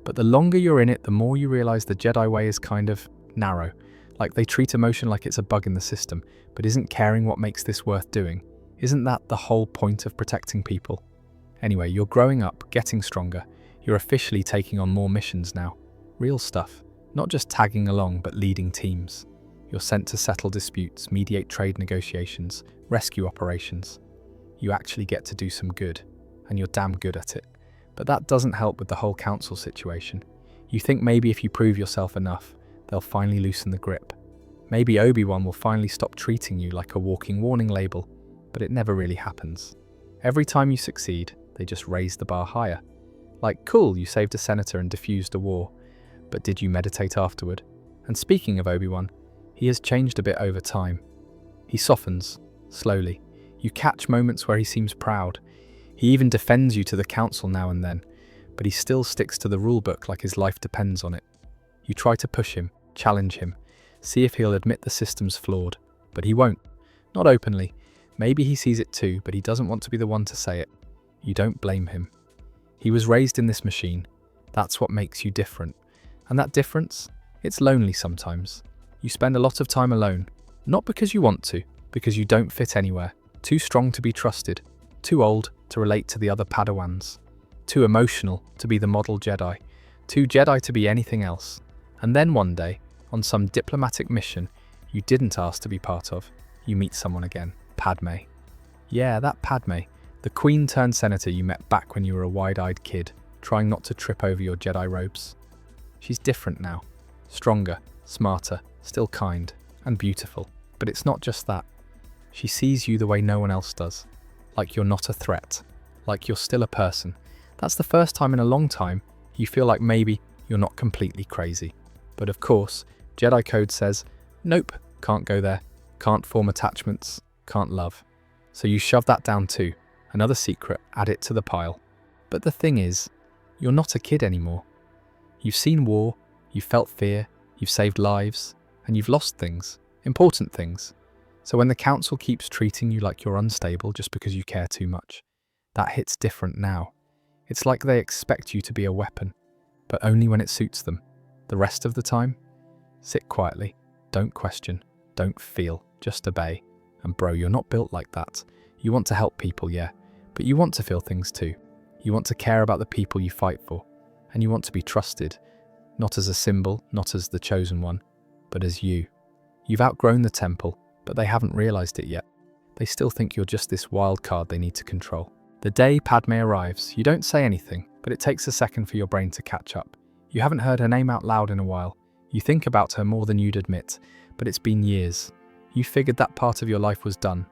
But the longer you're in it, the more you realize the Jedi way is kind of narrow. Like they treat emotion like it's a bug in the system, but isn't caring what makes this worth doing. Isn't that the whole point of protecting people? Anyway, you're growing up, getting stronger. You're officially taking on more missions now. Real stuff. Not just tagging along, but leading teams. You're sent to settle disputes, mediate trade negotiations, rescue operations. You actually get to do some good, and you're damn good at it. But that doesn't help with the whole council situation. You think maybe if you prove yourself enough, they'll finally loosen the grip. Maybe Obi-Wan will finally stop treating you like a walking warning label, but it never really happens. Every time you succeed, they just raise the bar higher. Like, cool, you saved a senator and diffused a war, but did you meditate afterward? And speaking of Obi-Wan, he has changed a bit over time. He softens, slowly. You catch moments where he seems proud. He even defends you to the council now and then, but he still sticks to the rulebook like his life depends on it. You try to push him, challenge him, see if he'll admit the system's flawed, but he won't. Not openly. Maybe he sees it too, but he doesn't want to be the one to say it. You don't blame him. He was raised in this machine. That's what makes you different. And that difference? It's lonely sometimes. You spend a lot of time alone, not because you want to, because you don't fit anywhere. Too strong to be trusted, too old to relate to the other Padawans, too emotional to be the model Jedi, too Jedi to be anything else. And then one day, on some diplomatic mission you didn't ask to be part of, you meet someone again, Padme. Yeah, that Padme, the Queen-turned-senator you met back when you were a wide-eyed kid, trying not to trip over your Jedi robes. She's different now, stronger, smarter, still kind, and beautiful. But it's not just that. She sees you the way no one else does, like you're not a threat, like you're still a person. That's the first time in a long time you feel like maybe you're not completely crazy. But of course, Jedi code says, nope, can't go there, can't form attachments, can't love. So you shove that down too, another secret, add it to the pile. But the thing is, you're not a kid anymore. You've seen war, you've felt fear, you've saved lives, and you've lost things, important things. So when the council keeps treating you like you're unstable just because you care too much, that hits different now. It's like they expect you to be a weapon, but only when it suits them. The rest of the time, Sit quietly. Don't question. Don't feel. Just obey. And bro, you're not built like that. You want to help people, yeah, but you want to feel things too. You want to care about the people you fight for. And you want to be trusted. Not as a symbol, not as the chosen one, but as you. You've outgrown the temple, but they haven't realized it yet. They still think you're just this wild card they need to control. The day Padme arrives, you don't say anything, but it takes a second for your brain to catch up. You haven't heard her name out loud in a while. You think about her more than you'd admit, but it's been years. You figured that part of your life was done.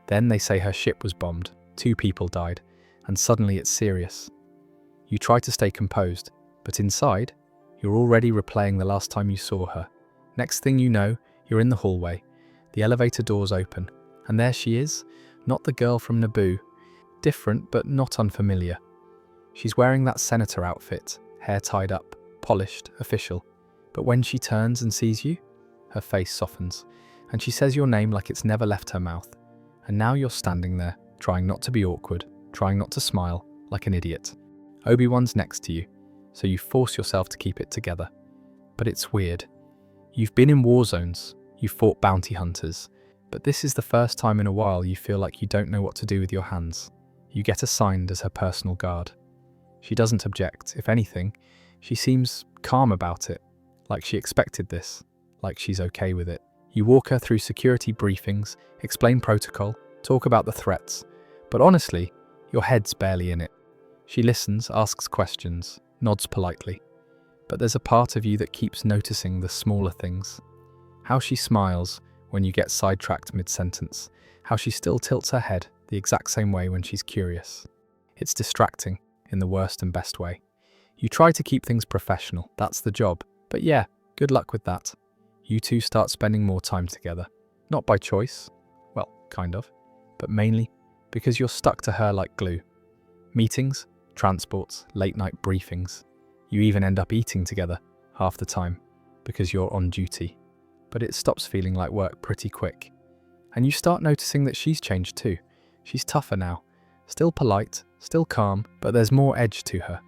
Then they say her ship was bombed, 2 people died, and suddenly it's serious. You try to stay composed, but inside, you're already replaying the last time you saw her. Next thing you know, you're in the hallway. The elevator doors open, and there she is, not the girl from Naboo. Different, but not unfamiliar. She's wearing that senator outfit, hair tied up, polished, official. But when she turns and sees you, her face softens, and she says your name like it's never left her mouth. And now you're standing there, trying not to be awkward, trying not to smile, like an idiot. Obi-Wan's next to you, so you force yourself to keep it together. But it's weird. You've been in war zones, you've fought bounty hunters, but this is the first time in a while you feel like you don't know what to do with your hands. You get assigned as her personal guard. She doesn't object. If anything, she seems calm about it, like she expected this, like she's okay with it. You walk her through security briefings, explain protocol, talk about the threats, but honestly, your head's barely in it. She listens, asks questions, nods politely, but there's a part of you that keeps noticing the smaller things. How she smiles when you get sidetracked mid-sentence, how she still tilts her head the exact same way when she's curious. It's distracting, in the worst and best way. You try to keep things professional, that's the job, but yeah, good luck with that. You two start spending more time together. Not by choice, well, kind of, but mainly because you're stuck to her like glue. Meetings, transports, late-night briefings. You even end up eating together, half the time, because you're on duty. But it stops feeling like work pretty quick. And you start noticing that she's changed too. She's tougher now. Still polite, still calm, but there's more edge to her.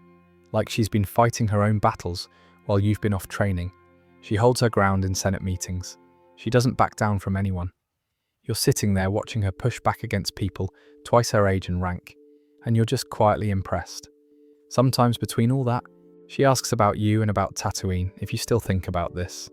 Like she's been fighting her own battles while you've been off training. She holds her ground in Senate meetings. She doesn't back down from anyone. You're sitting there watching her push back against people twice her age and rank, and you're just quietly impressed. Sometimes between all that, she asks about you and about Tatooine, if you still think about this.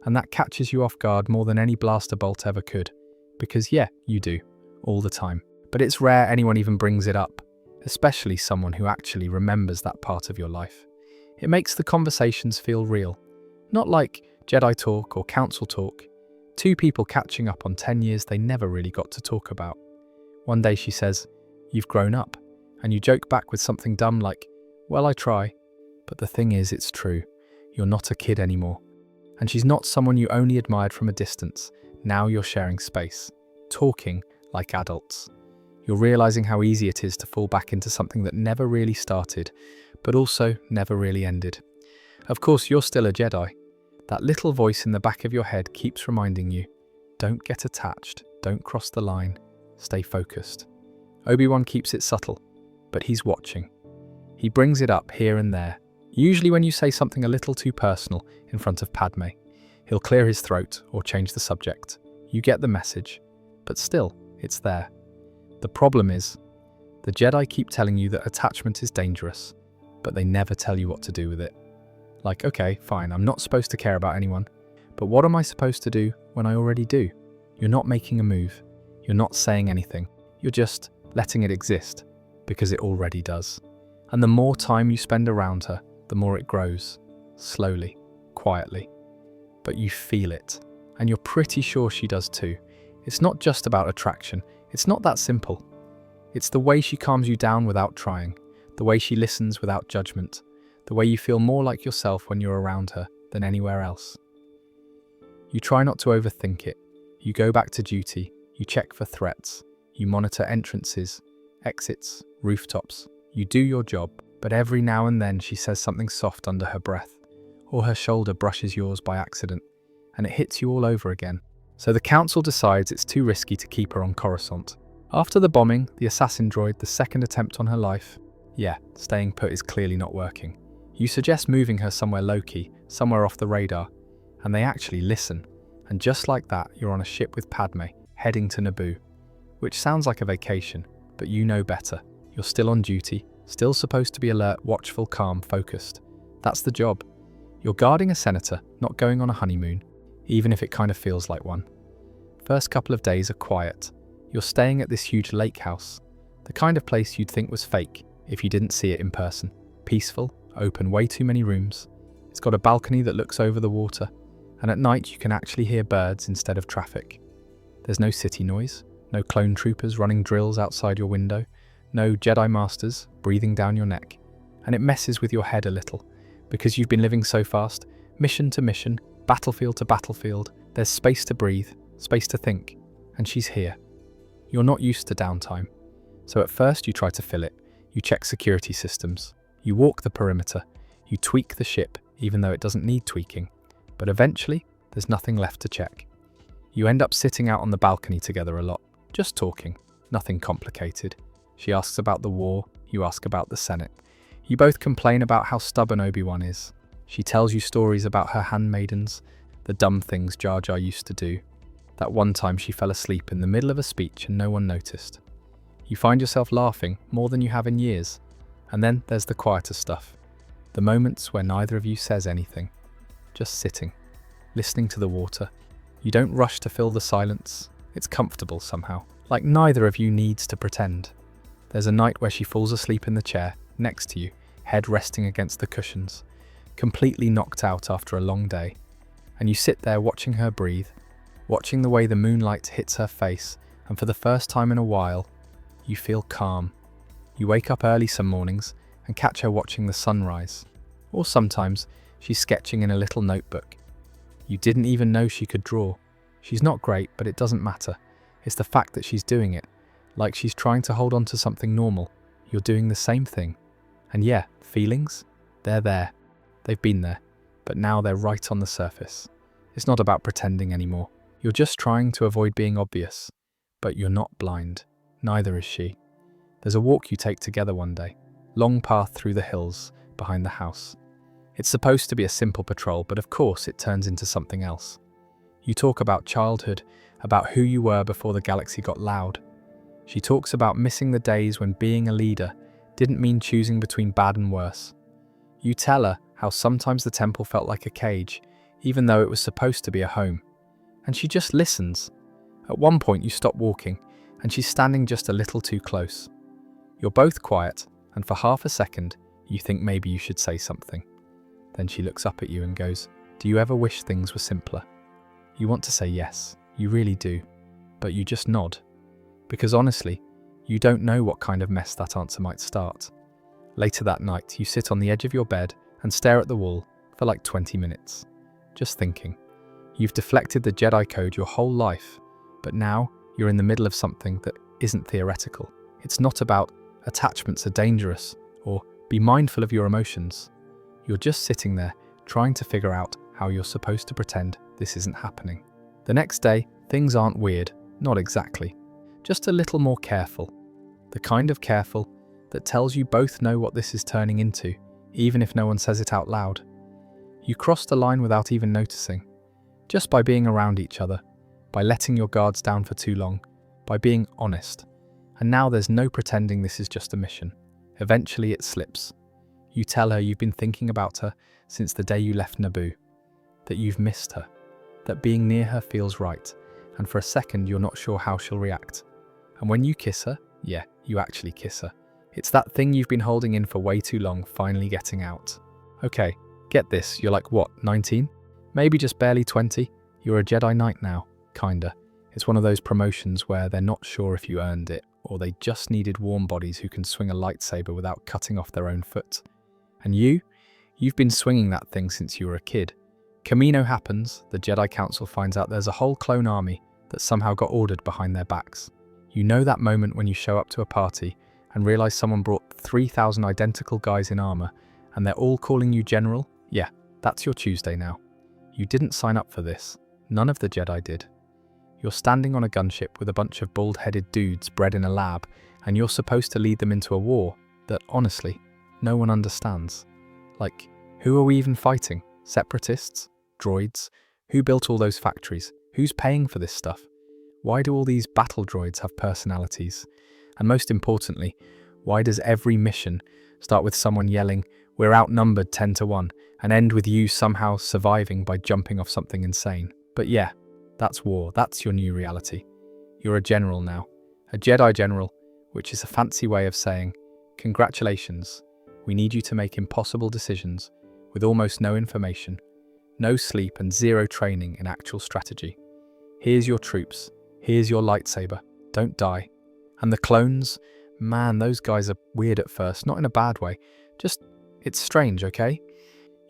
And that catches you off guard more than any blaster bolt ever could. Because yeah, you do, all the time. But it's rare anyone even brings it up, especially someone who actually remembers that part of your life. It makes the conversations feel real. Not like Jedi talk or council talk. 2 people catching up on 10 years they never really got to talk about. One day she says, "You've grown up," and you joke back with something dumb like, "Well, I try." But the thing is, it's true. You're not a kid anymore. And she's not someone you only admired from a distance. Now you're sharing space, talking like adults. You're realizing how easy it is to fall back into something that never really started, but also never really ended. Of course, you're still a Jedi. That little voice in the back of your head keeps reminding you, don't get attached, don't cross the line, stay focused. Obi-Wan keeps it subtle, but he's watching. He brings it up here and there, usually when you say something a little too personal in front of Padme. He'll clear his throat or change the subject. You get the message, but still, it's there. The problem is, the Jedi keep telling you that attachment is dangerous, but they never tell you what to do with it. Like, okay, fine, I'm not supposed to care about anyone, but what am I supposed to do when I already do? You're not making a move. You're not saying anything. You're just letting it exist, because it already does. And the more time you spend around her, the more it grows, slowly, quietly. But you feel it, and you're pretty sure she does too. It's not just about attraction. It's not that simple. It's the way she calms you down without trying, the way she listens without judgment, the way you feel more like yourself when you're around her than anywhere else. You try not to overthink it. You go back to duty, you check for threats, you monitor entrances, exits, rooftops. You do your job, but every now and then she says something soft under her breath, or her shoulder brushes yours by accident, and it hits you all over again. So the council decides it's too risky to keep her on Coruscant. After the bombing, the assassin droid, the second attempt on her life, yeah, staying put is clearly not working. You suggest moving her somewhere low-key, somewhere off the radar, and they actually listen. And just like that, you're on a ship with Padme, heading to Naboo. Which sounds like a vacation, but you know better. You're still on duty, still supposed to be alert, watchful, calm, focused. That's the job. You're guarding a senator, not going on a honeymoon, even if it kind of feels like one. First couple of days are quiet. You're staying at this huge lake house, the kind of place you'd think was fake if you didn't see it in person. Peaceful, open, way too many rooms. It's got a balcony that looks over the water, and at night you can actually hear birds instead of traffic. There's no city noise, no clone troopers running drills outside your window, no Jedi Masters breathing down your neck. And it messes with your head a little, because you've been living so fast, mission to mission, battlefield to battlefield. There's space to breathe, space to think, and she's here. You're not used to downtime, so at first you try to fill it. You check security systems, you walk the perimeter, you tweak the ship even though it doesn't need tweaking, but eventually there's nothing left to check. You end up sitting out on the balcony together a lot, just talking, nothing complicated. She asks about the war, you ask about the Senate. You both complain about how stubborn Obi-Wan is. She tells you stories about her handmaidens, the dumb things Jar Jar used to do. That one time she fell asleep in the middle of a speech and no one noticed. You find yourself laughing more than you have in years. And then there's the quieter stuff. The moments where neither of you says anything. Just sitting, listening to the water. You don't rush to fill the silence. It's comfortable somehow, like neither of you needs to pretend. There's a night where she falls asleep in the chair next to you, head resting against the cushions, completely knocked out after a long day. And you sit there watching her breathe, watching the way the moonlight hits her face, and for the first time in a while, you feel calm. You wake up early some mornings and catch her watching the sunrise. Or sometimes she's sketching in a little notebook. You didn't even know she could draw. She's not great, but it doesn't matter. It's the fact that she's doing it, like she's trying to hold on to something normal. You're doing the same thing. And yeah, feelings? They're there. They've been there. But now they're right on the surface. It's not about pretending anymore. You're just trying to avoid being obvious. But you're not blind. Neither is she. There's a walk you take together one day. Long path through the hills, behind the house. It's supposed to be a simple patrol, but of course it turns into something else. You talk about childhood, about who you were before the galaxy got loud. She talks about missing the days when being a leader didn't mean choosing between bad and worse. You tell her how sometimes the temple felt like a cage, even though it was supposed to be a home. And she just listens. At one point you stop walking, and she's standing just a little too close. You're both quiet, and for half a second, you think maybe you should say something. Then she looks up at you and goes, "Do you ever wish things were simpler?" You want to say yes, you really do, but you just nod. Because honestly, you don't know what kind of mess that answer might start. Later that night, you sit on the edge of your bed and stare at the wall for like 20 minutes, just thinking. You've deflected the Jedi code your whole life, but now you're in the middle of something that isn't theoretical. It's not about attachments are dangerous or be mindful of your emotions. You're just sitting there trying to figure out how you're supposed to pretend this isn't happening. The next day, things aren't weird, not exactly, just a little more careful. The kind of careful that tells you both know what this is turning into, even if no one says it out loud. You cross the line without even noticing, just by being around each other, by letting your guards down for too long, by being honest. And now there's no pretending this is just a mission. Eventually it slips. You tell her you've been thinking about her since the day you left Naboo, that you've missed her, that being near her feels right, and for a second you're not sure how she'll react. And when you kiss her, yeah, you actually kiss her. It's that thing you've been holding in for way too long finally getting out. Okay, get this, you're like what, 19? Maybe just barely 20? You're a Jedi Knight now, kinda. It's one of those promotions where they're not sure if you earned it, or they just needed warm bodies who can swing a lightsaber without cutting off their own foot. And you've been swinging that thing since you were a kid. Camino happens, the Jedi Council finds out there's a whole clone army that somehow got ordered behind their backs. You know that moment when you show up to a party and realize someone brought 3,000 identical guys in armor and they're all calling you General? Yeah, that's your Tuesday now. You didn't sign up for this. None of the Jedi did. You're standing on a gunship with a bunch of bald-headed dudes bred in a lab, and you're supposed to lead them into a war that, honestly, no one understands. Like, who are we even fighting? Separatists? Droids? Who built all those factories? Who's paying for this stuff? Why do all these battle droids have personalities? And most importantly, why does every mission start with someone yelling, "We're outnumbered 10 to 1, and end with you somehow surviving by jumping off something insane? But yeah, that's war. That's your new reality. You're a general now. A Jedi general, which is a fancy way of saying, congratulations, we need you to make impossible decisions with almost no information, no sleep and zero training in actual strategy. Here's your troops. Here's your lightsaber. Don't die. And the clones? Man, those guys are weird at first, not in a bad way. Just, it's strange, okay?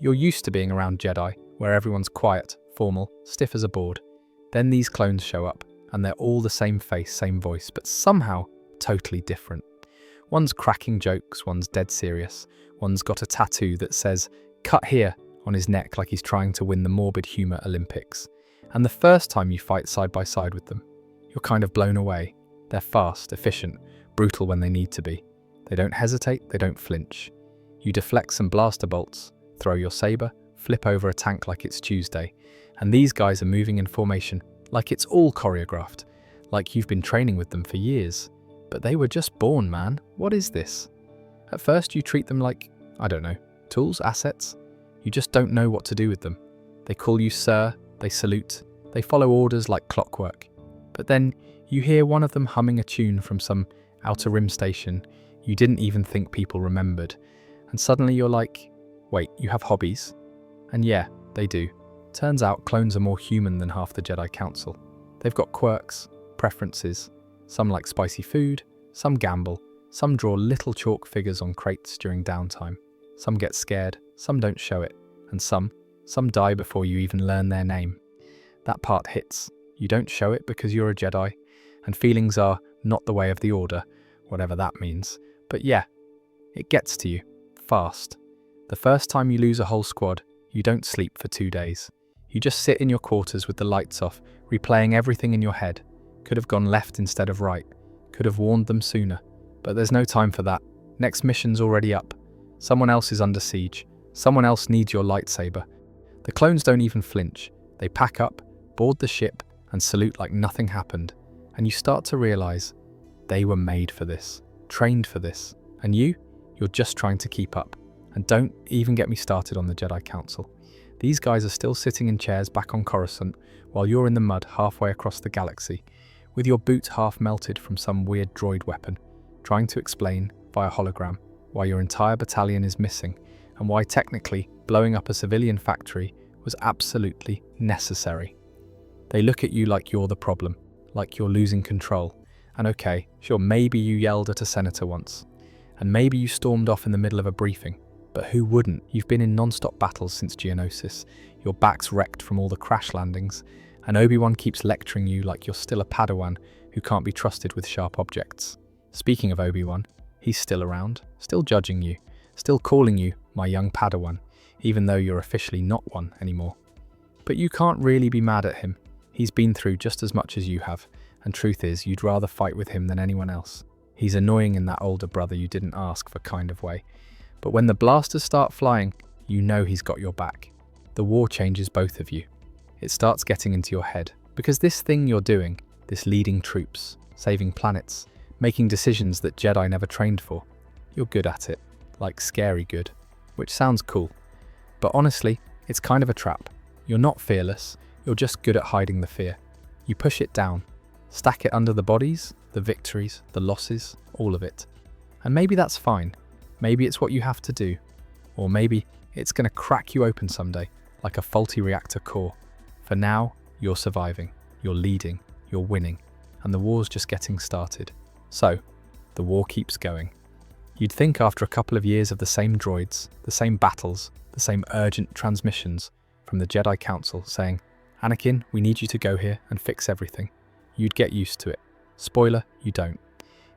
You're used to being around Jedi, where everyone's quiet, formal, stiff as a board. Then these clones show up, and they're all the same face, same voice, but somehow totally different. One's cracking jokes, one's dead serious. One's got a tattoo that says, "Cut here," on his neck like he's trying to win the morbid humour Olympics. And the first time you fight side by side with them, you're kind of blown away. They're fast, efficient, brutal when they need to be. They don't hesitate, they don't flinch. You deflect some blaster bolts, throw your saber, flip over a tank like it's Tuesday, and these guys are moving in formation like it's all choreographed, like you've been training with them for years. But they were just born, man. What is this? At first you treat them like, I don't know, tools, assets. You just don't know what to do with them. They call you sir, they salute, they follow orders like clockwork. But then you hear one of them humming a tune from some outer rim station you didn't even think people remembered. And suddenly you're like, wait, you have hobbies? And yeah, they do. Turns out clones are more human than half the Jedi Council. They've got quirks, preferences. Some like spicy food, some gamble, some draw little chalk figures on crates during downtime. Some get scared, some don't show it, and some die before you even learn their name. That part hits. You don't show it because you're a Jedi, and feelings are not the way of the Order, whatever that means. But yeah, it gets to you, fast. The first time you lose a whole squad, you don't sleep for 2 days. You just sit in your quarters with the lights off, replaying everything in your head. Could have gone left instead of right. Could have warned them sooner. But there's no time for that. Next mission's already up. Someone else is under siege. Someone else needs your lightsaber. The clones don't even flinch. They pack up, board the ship, and salute like nothing happened. And you start to realize they were made for this, trained for this. And you're just trying to keep up. And don't even get me started on the Jedi Council. These guys are still sitting in chairs back on Coruscant while you're in the mud halfway across the galaxy, with your boot half melted from some weird droid weapon, trying to explain, via hologram, why your entire battalion is missing and why technically blowing up a civilian factory was absolutely necessary. They look at you like you're the problem, like you're losing control. And okay, sure, maybe you yelled at a senator once, and maybe you stormed off in the middle of a briefing, but who wouldn't? You've been in non-stop battles since Geonosis, your back's wrecked from all the crash landings, and Obi-Wan keeps lecturing you like you're still a Padawan who can't be trusted with sharp objects. Speaking of Obi-Wan, he's still around, still judging you, still calling you my young Padawan, even though you're officially not one anymore. But you can't really be mad at him. He's been through just as much as you have, and truth is, you'd rather fight with him than anyone else. He's annoying in that older brother you didn't ask for kind of way. But when the blasters start flying, you know he's got your back. The war changes both of you. It starts getting into your head, because this thing you're doing, this leading troops, saving planets, making decisions that Jedi never trained for, you're good at it, like scary good, which sounds cool. But honestly, it's kind of a trap. You're not fearless, you're just good at hiding the fear. You push it down, stack it under the bodies, the victories, the losses, all of it. And maybe that's fine. Maybe it's what you have to do. Or maybe it's going to crack you open someday, like a faulty reactor core. For now, you're surviving, you're leading, you're winning, and the war's just getting started. So, the war keeps going. You'd think after a couple of years of the same droids, the same battles, the same urgent transmissions from the Jedi Council saying, "Anakin, we need you to go here and fix everything," you'd get used to it. Spoiler, you don't.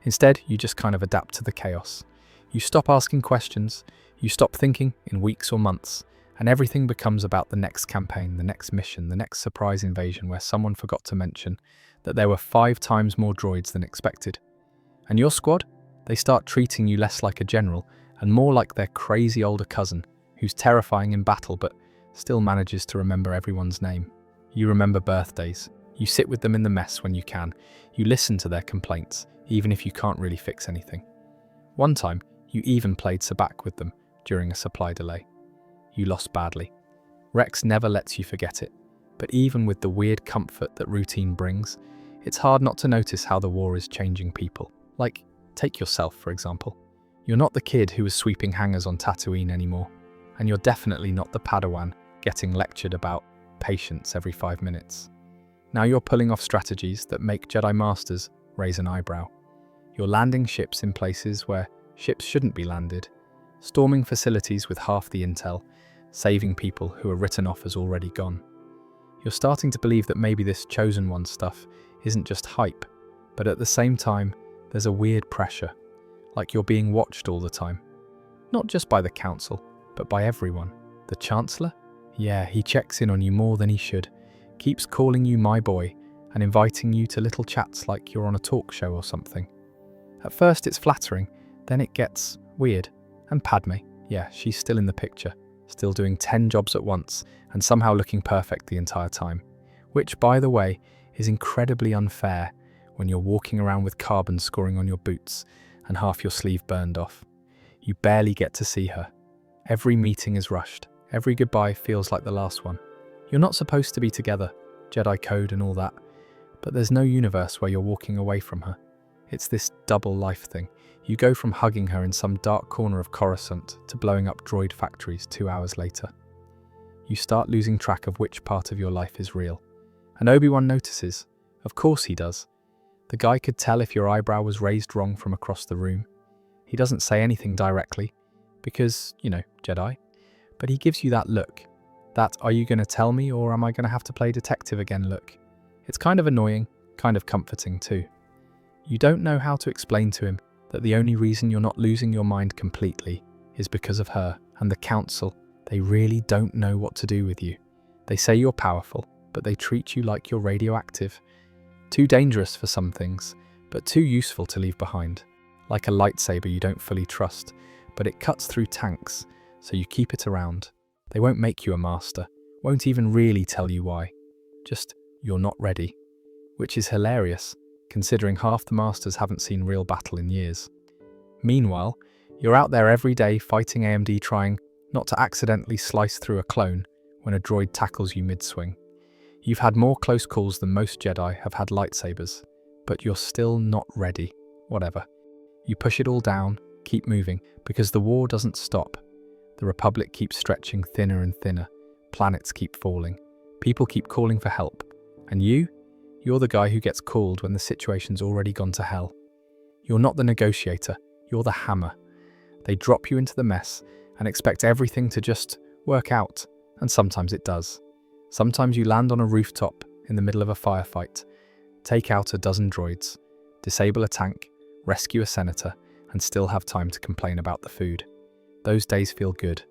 Instead, you just kind of adapt to the chaos. You stop asking questions, you stop thinking in weeks or months, and everything becomes about the next campaign, the next mission, the next surprise invasion where someone forgot to mention that there were 5 times more droids than expected. And your squad? They start treating you less like a general and more like their crazy older cousin who's terrifying in battle but still manages to remember everyone's name. You remember birthdays. You sit with them in the mess when you can. You listen to their complaints, even if you can't really fix anything. One time, you even played sabacc with them during a supply delay. You lost badly. Rex never lets you forget it, but even with the weird comfort that routine brings, it's hard not to notice how the war is changing people. Like, take yourself, for example. You're not the kid who was sweeping hangars on Tatooine anymore, and you're definitely not the Padawan getting lectured about patience every 5 minutes. Now you're pulling off strategies that make Jedi Masters raise an eyebrow. You're landing ships in places where ships shouldn't be landed, storming facilities with half the intel, saving people who are written off as already gone. You're starting to believe that maybe this Chosen One stuff isn't just hype, but at the same time, there's a weird pressure, like you're being watched all the time. Not just by the Council, but by everyone. The Chancellor? Yeah, he checks in on you more than he should, keeps calling you my boy, and inviting you to little chats like you're on a talk show or something. At first it's flattering, then it gets weird. And Padme, yeah, she's still in the picture, still doing 10 jobs at once, and somehow looking perfect the entire time. Which, by the way, is incredibly unfair when you're walking around with carbon scoring on your boots and half your sleeve burned off. You barely get to see her. Every meeting is rushed. Every goodbye feels like the last one. You're not supposed to be together, Jedi code and all that, but there's no universe where you're walking away from her. It's this double life thing. You go from hugging her in some dark corner of Coruscant to blowing up droid factories 2 hours later. You start losing track of which part of your life is real. And Obi-Wan notices. Of course he does. The guy could tell if your eyebrow was raised wrong from across the room. He doesn't say anything directly, because, Jedi. But he gives you that look. That, are you going to tell me or am I going to have to play detective again look? It's kind of annoying, kind of comforting too. You don't know how to explain to him that the only reason you're not losing your mind completely is because of her and the Council. They really don't know what to do with you. They say you're powerful, but they treat you like you're radioactive. Too dangerous for some things, but too useful to leave behind. Like a lightsaber you don't fully trust, but it cuts through tanks, so you keep it around. They won't make you a master, won't even really tell you why. Just, you're not ready. Which is hilarious, considering half the masters haven't seen real battle in years. Meanwhile, you're out there every day fighting AMD trying not to accidentally slice through a clone when a droid tackles you mid-swing. You've had more close calls than most Jedi have had lightsabers, but you're still not ready. Whatever. You push it all down, keep moving, because the war doesn't stop. The Republic keeps stretching thinner and thinner, planets keep falling, people keep calling for help, and you're the guy who gets called when the situation's already gone to hell. You're not the negotiator, you're the hammer. They drop you into the mess and expect everything to just work out, and sometimes it does. Sometimes you land on a rooftop in the middle of a firefight, take out a dozen droids, disable a tank, rescue a senator, and still have time to complain about the food. Those days feel good.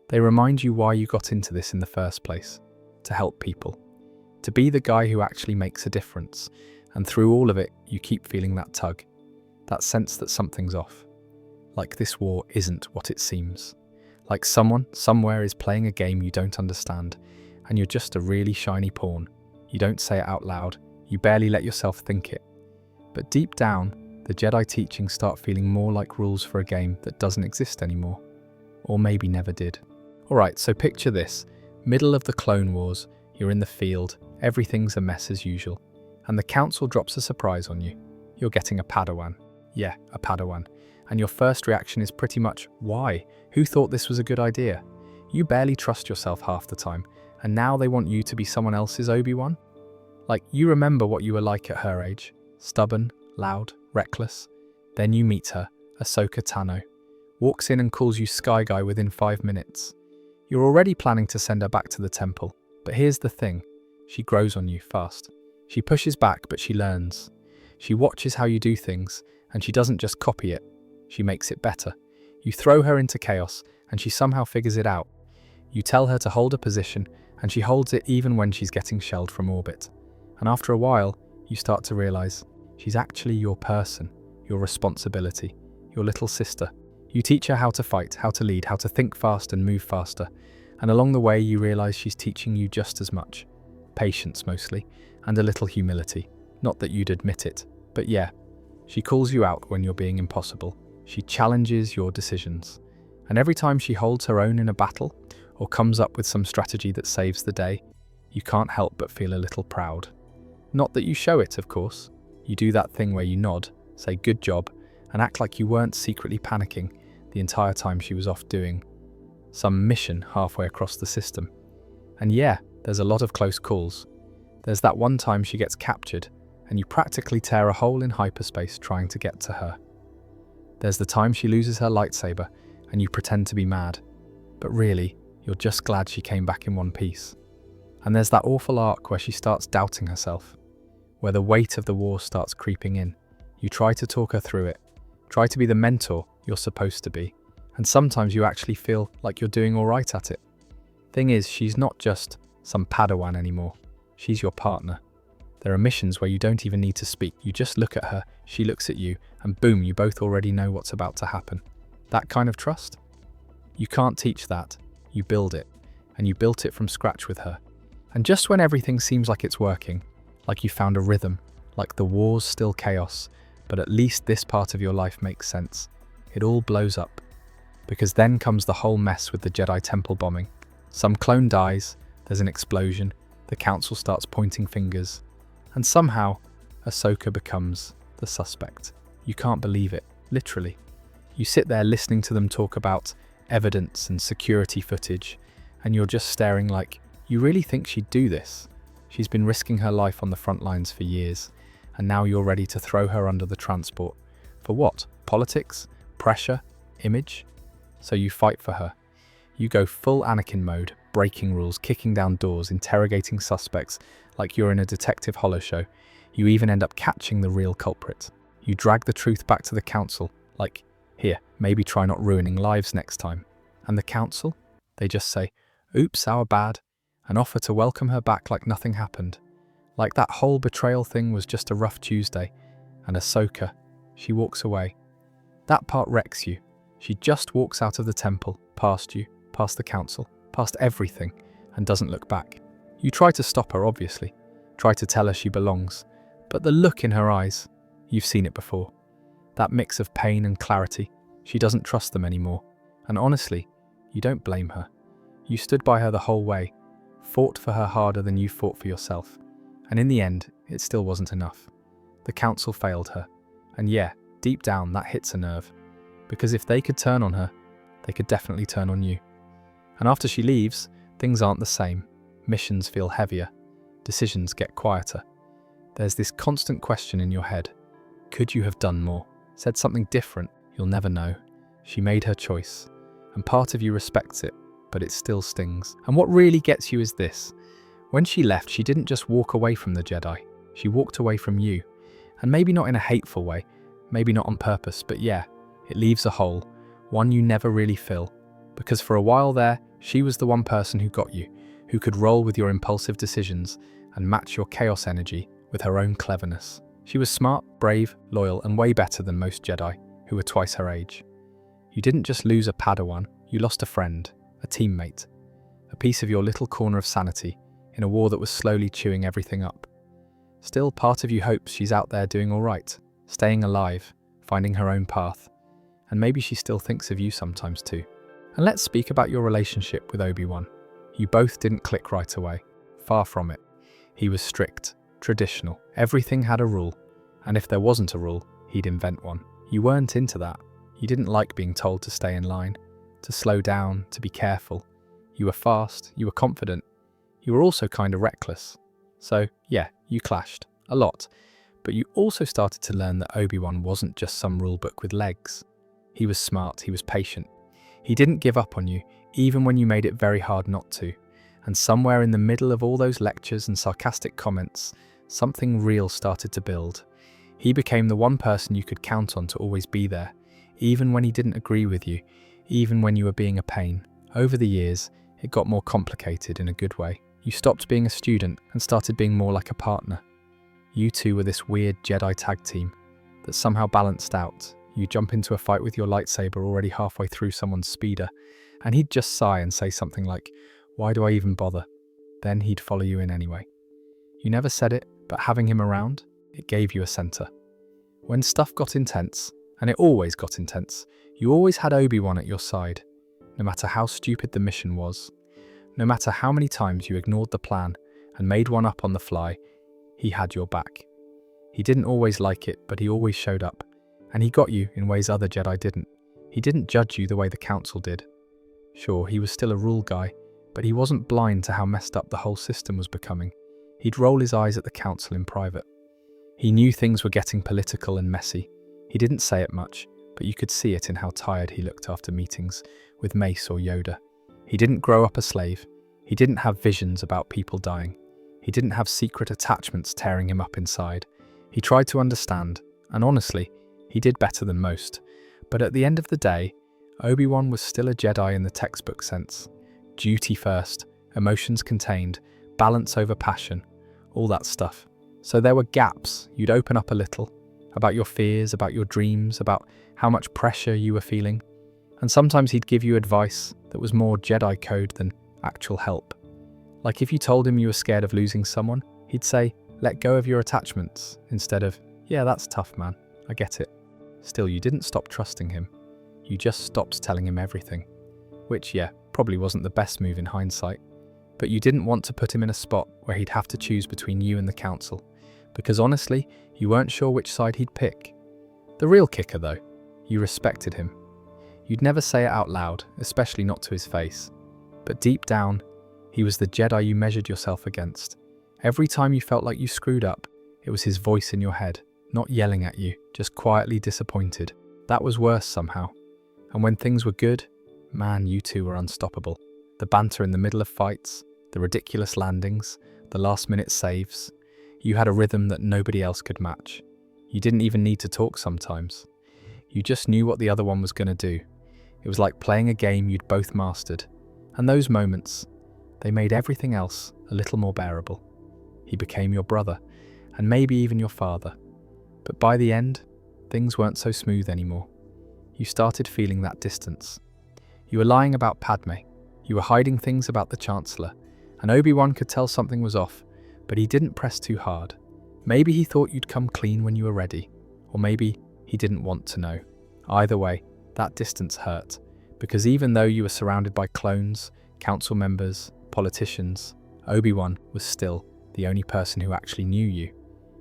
They remind you why you got into this in the first place, to help people, to be the guy who actually makes a difference, and through all of it, you keep feeling that tug, that sense that something's off. Like this war isn't what it seems. Like someone, somewhere is playing a game you don't understand, and you're just a really shiny pawn. You don't say it out loud, you barely let yourself think it. But deep down, the Jedi teachings start feeling more like rules for a game that doesn't exist anymore. Or maybe never did. Alright, so picture this. Middle of the Clone Wars, you're in the field, everything's a mess as usual, and the Council drops a surprise on you. You're getting a Padawan. Yeah, a Padawan. And your first reaction is pretty much, why? Who thought this was a good idea? You barely trust yourself half the time, and now they want you to be someone else's Obi-Wan? Like, you remember what you were like at her age. Stubborn, loud, reckless. Then you meet her, Ahsoka Tano. Walks in and calls you Sky Guy within 5 minutes. You're already planning to send her back to the temple, but here's the thing. She grows on you fast. She pushes back, but she learns. She watches how you do things, and she doesn't just copy it. She makes it better. You throw her into chaos, and she somehow figures it out. You tell her to hold a position, and she holds it even when she's getting shelled from orbit. And after a while, you start to realize she's actually your person, your responsibility, your little sister. You teach her how to fight, how to lead, how to think fast and move faster. And along the way, you realize she's teaching you just as much. patience mostly, and a little humility. Not that you'd admit it, but yeah. She calls you out when you're being impossible. She challenges your decisions. And every time she holds her own in a battle, or comes up with some strategy that saves the day, you can't help but feel a little proud. Not that you show it, of course. You do that thing where you nod, say good job, and act like you weren't secretly panicking the entire time she was off doing some mission halfway across the system. And yeah, there's a lot of close calls. There's that one time she gets captured, and you practically tear a hole in hyperspace trying to get to her. There's the time she loses her lightsaber, and you pretend to be mad, but really, you're just glad she came back in one piece. And there's that awful arc where she starts doubting herself, where the weight of the war starts creeping in. You try to talk her through it, try to be the mentor you're supposed to be, and sometimes you actually feel like you're doing all right at it. Thing is, she's not just some Padawan anymore. She's your partner. There are missions where you don't even need to speak. You just look at her, she looks at you, and boom, you both already know what's about to happen. That kind of trust? You can't teach that. You build it. And you built it from scratch with her. And just when everything seems like it's working, like you found a rhythm, like the war's still chaos, but at least this part of your life makes sense, it all blows up. Because then comes the whole mess with the Jedi Temple bombing. Some clone dies, there's an explosion, the council starts pointing fingers, and somehow, Ahsoka becomes the suspect. You can't believe it, literally. You sit there listening to them talk about evidence and security footage, and you're just staring like, you really think she'd do this? She's been risking her life on the front lines for years, and now you're ready to throw her under the transport. For what? Politics? Pressure? Image? So you fight for her. You go full Anakin mode, breaking rules, kicking down doors, interrogating suspects like you're in a detective hollow show. You even end up catching the real culprit. You drag the truth back to the council, like, here, maybe try not ruining lives next time. And the council? They just say, oops, our bad, and offer to welcome her back like nothing happened. Like that whole betrayal thing was just a rough Tuesday. And Ahsoka, she walks away. That part wrecks you. She just walks out of the temple, past you, past the council, past everything, and doesn't look back. You try to stop her, obviously. Try to tell her she belongs. But the look in her eyes, you've seen it before. That mix of pain and clarity, she doesn't trust them anymore. And honestly, you don't blame her. You stood by her the whole way, fought for her harder than you fought for yourself. And in the end, it still wasn't enough. The council failed her. And yeah, deep down that hits a nerve. Because if they could turn on her, they could definitely turn on you. And after she leaves, things aren't the same. Missions feel heavier. Decisions get quieter. There's this constant question in your head. Could you have done more? Said something different? You'll never know. She made her choice. And part of you respects it, but it still stings. And what really gets you is this. When she left, she didn't just walk away from the Jedi. She walked away from you. And maybe not in a hateful way, maybe not on purpose, but yeah, it leaves a hole, one you never really fill. Because for a while there, she was the one person who got you, who could roll with your impulsive decisions and match your chaos energy with her own cleverness. She was smart, brave, loyal, and way better than most Jedi, who were twice her age. You didn't just lose a Padawan, you lost a friend, a teammate, a piece of your little corner of sanity in a war that was slowly chewing everything up. Still, part of you hopes she's out there doing all right, staying alive, finding her own path. And maybe she still thinks of you sometimes too. And let's speak about your relationship with Obi-Wan. You both didn't click right away. Far from it. He was strict, traditional. Everything had a rule. And if there wasn't a rule, he'd invent one. You weren't into that. You didn't like being told to stay in line, to slow down, to be careful. You were fast, you were confident. You were also kind of reckless. So, yeah, you clashed. A lot. But you also started to learn that Obi-Wan wasn't just some rulebook with legs. He was smart, he was patient. He didn't give up on you, even when you made it very hard not to. And somewhere in the middle of all those lectures and sarcastic comments, something real started to build. He became the one person you could count on to always be there, even when he didn't agree with you, even when you were being a pain. Over the years, it got more complicated in a good way. You stopped being a student and started being more like a partner. You two were this weird Jedi tag team that somehow balanced out. You jump into a fight with your lightsaber already halfway through someone's speeder, and he'd just sigh and say something like, "Why do I even bother?" Then he'd follow you in anyway. You never said it, but having him around, it gave you a center. When stuff got intense, and it always got intense, you always had Obi-Wan at your side, no matter how stupid the mission was. No matter how many times you ignored the plan and made one up on the fly, he had your back. He didn't always like it, but he always showed up. And he got you in ways other Jedi didn't. He didn't judge you the way the Council did. Sure, he was still a rule guy, but he wasn't blind to how messed up the whole system was becoming. He'd roll his eyes at the Council in private. He knew things were getting political and messy. He didn't say it much, but you could see it in how tired he looked after meetings with Mace or Yoda. He didn't grow up a slave. He didn't have visions about people dying. He didn't have secret attachments tearing him up inside. He tried to understand, and honestly, he did better than most. But at the end of the day, Obi-Wan was still a Jedi in the textbook sense. Duty first, emotions contained, balance over passion, all that stuff. So there were gaps. You'd open up a little, about your fears, about your dreams, about how much pressure you were feeling. And sometimes he'd give you advice that was more Jedi code than actual help. Like if you told him you were scared of losing someone, he'd say, let go of your attachments, instead of, yeah, that's tough, man, I get it. Still, you didn't stop trusting him. You just stopped telling him everything. Which, yeah, probably wasn't the best move in hindsight. But you didn't want to put him in a spot where he'd have to choose between you and the Council. Because honestly, you weren't sure which side he'd pick. The real kicker though, you respected him. You'd never say it out loud, especially not to his face. But deep down, he was the Jedi you measured yourself against. Every time you felt like you screwed up, it was his voice in your head, not yelling at you, just quietly disappointed. That was worse somehow. And when things were good, man, you two were unstoppable. The banter in the middle of fights, the ridiculous landings, the last-minute saves. You had a rhythm that nobody else could match. You didn't even need to talk sometimes. You just knew what the other one was going to do. It was like playing a game you'd both mastered. And those moments, they made everything else a little more bearable. He became your brother, and maybe even your father. But by the end, things weren't so smooth anymore. You started feeling that distance. You were lying about Padme. You were hiding things about the Chancellor. And Obi-Wan could tell something was off, but he didn't press too hard. Maybe he thought you'd come clean when you were ready, or maybe he didn't want to know. Either way, that distance hurt, because even though you were surrounded by clones, council members, politicians, Obi-Wan was still the only person who actually knew you.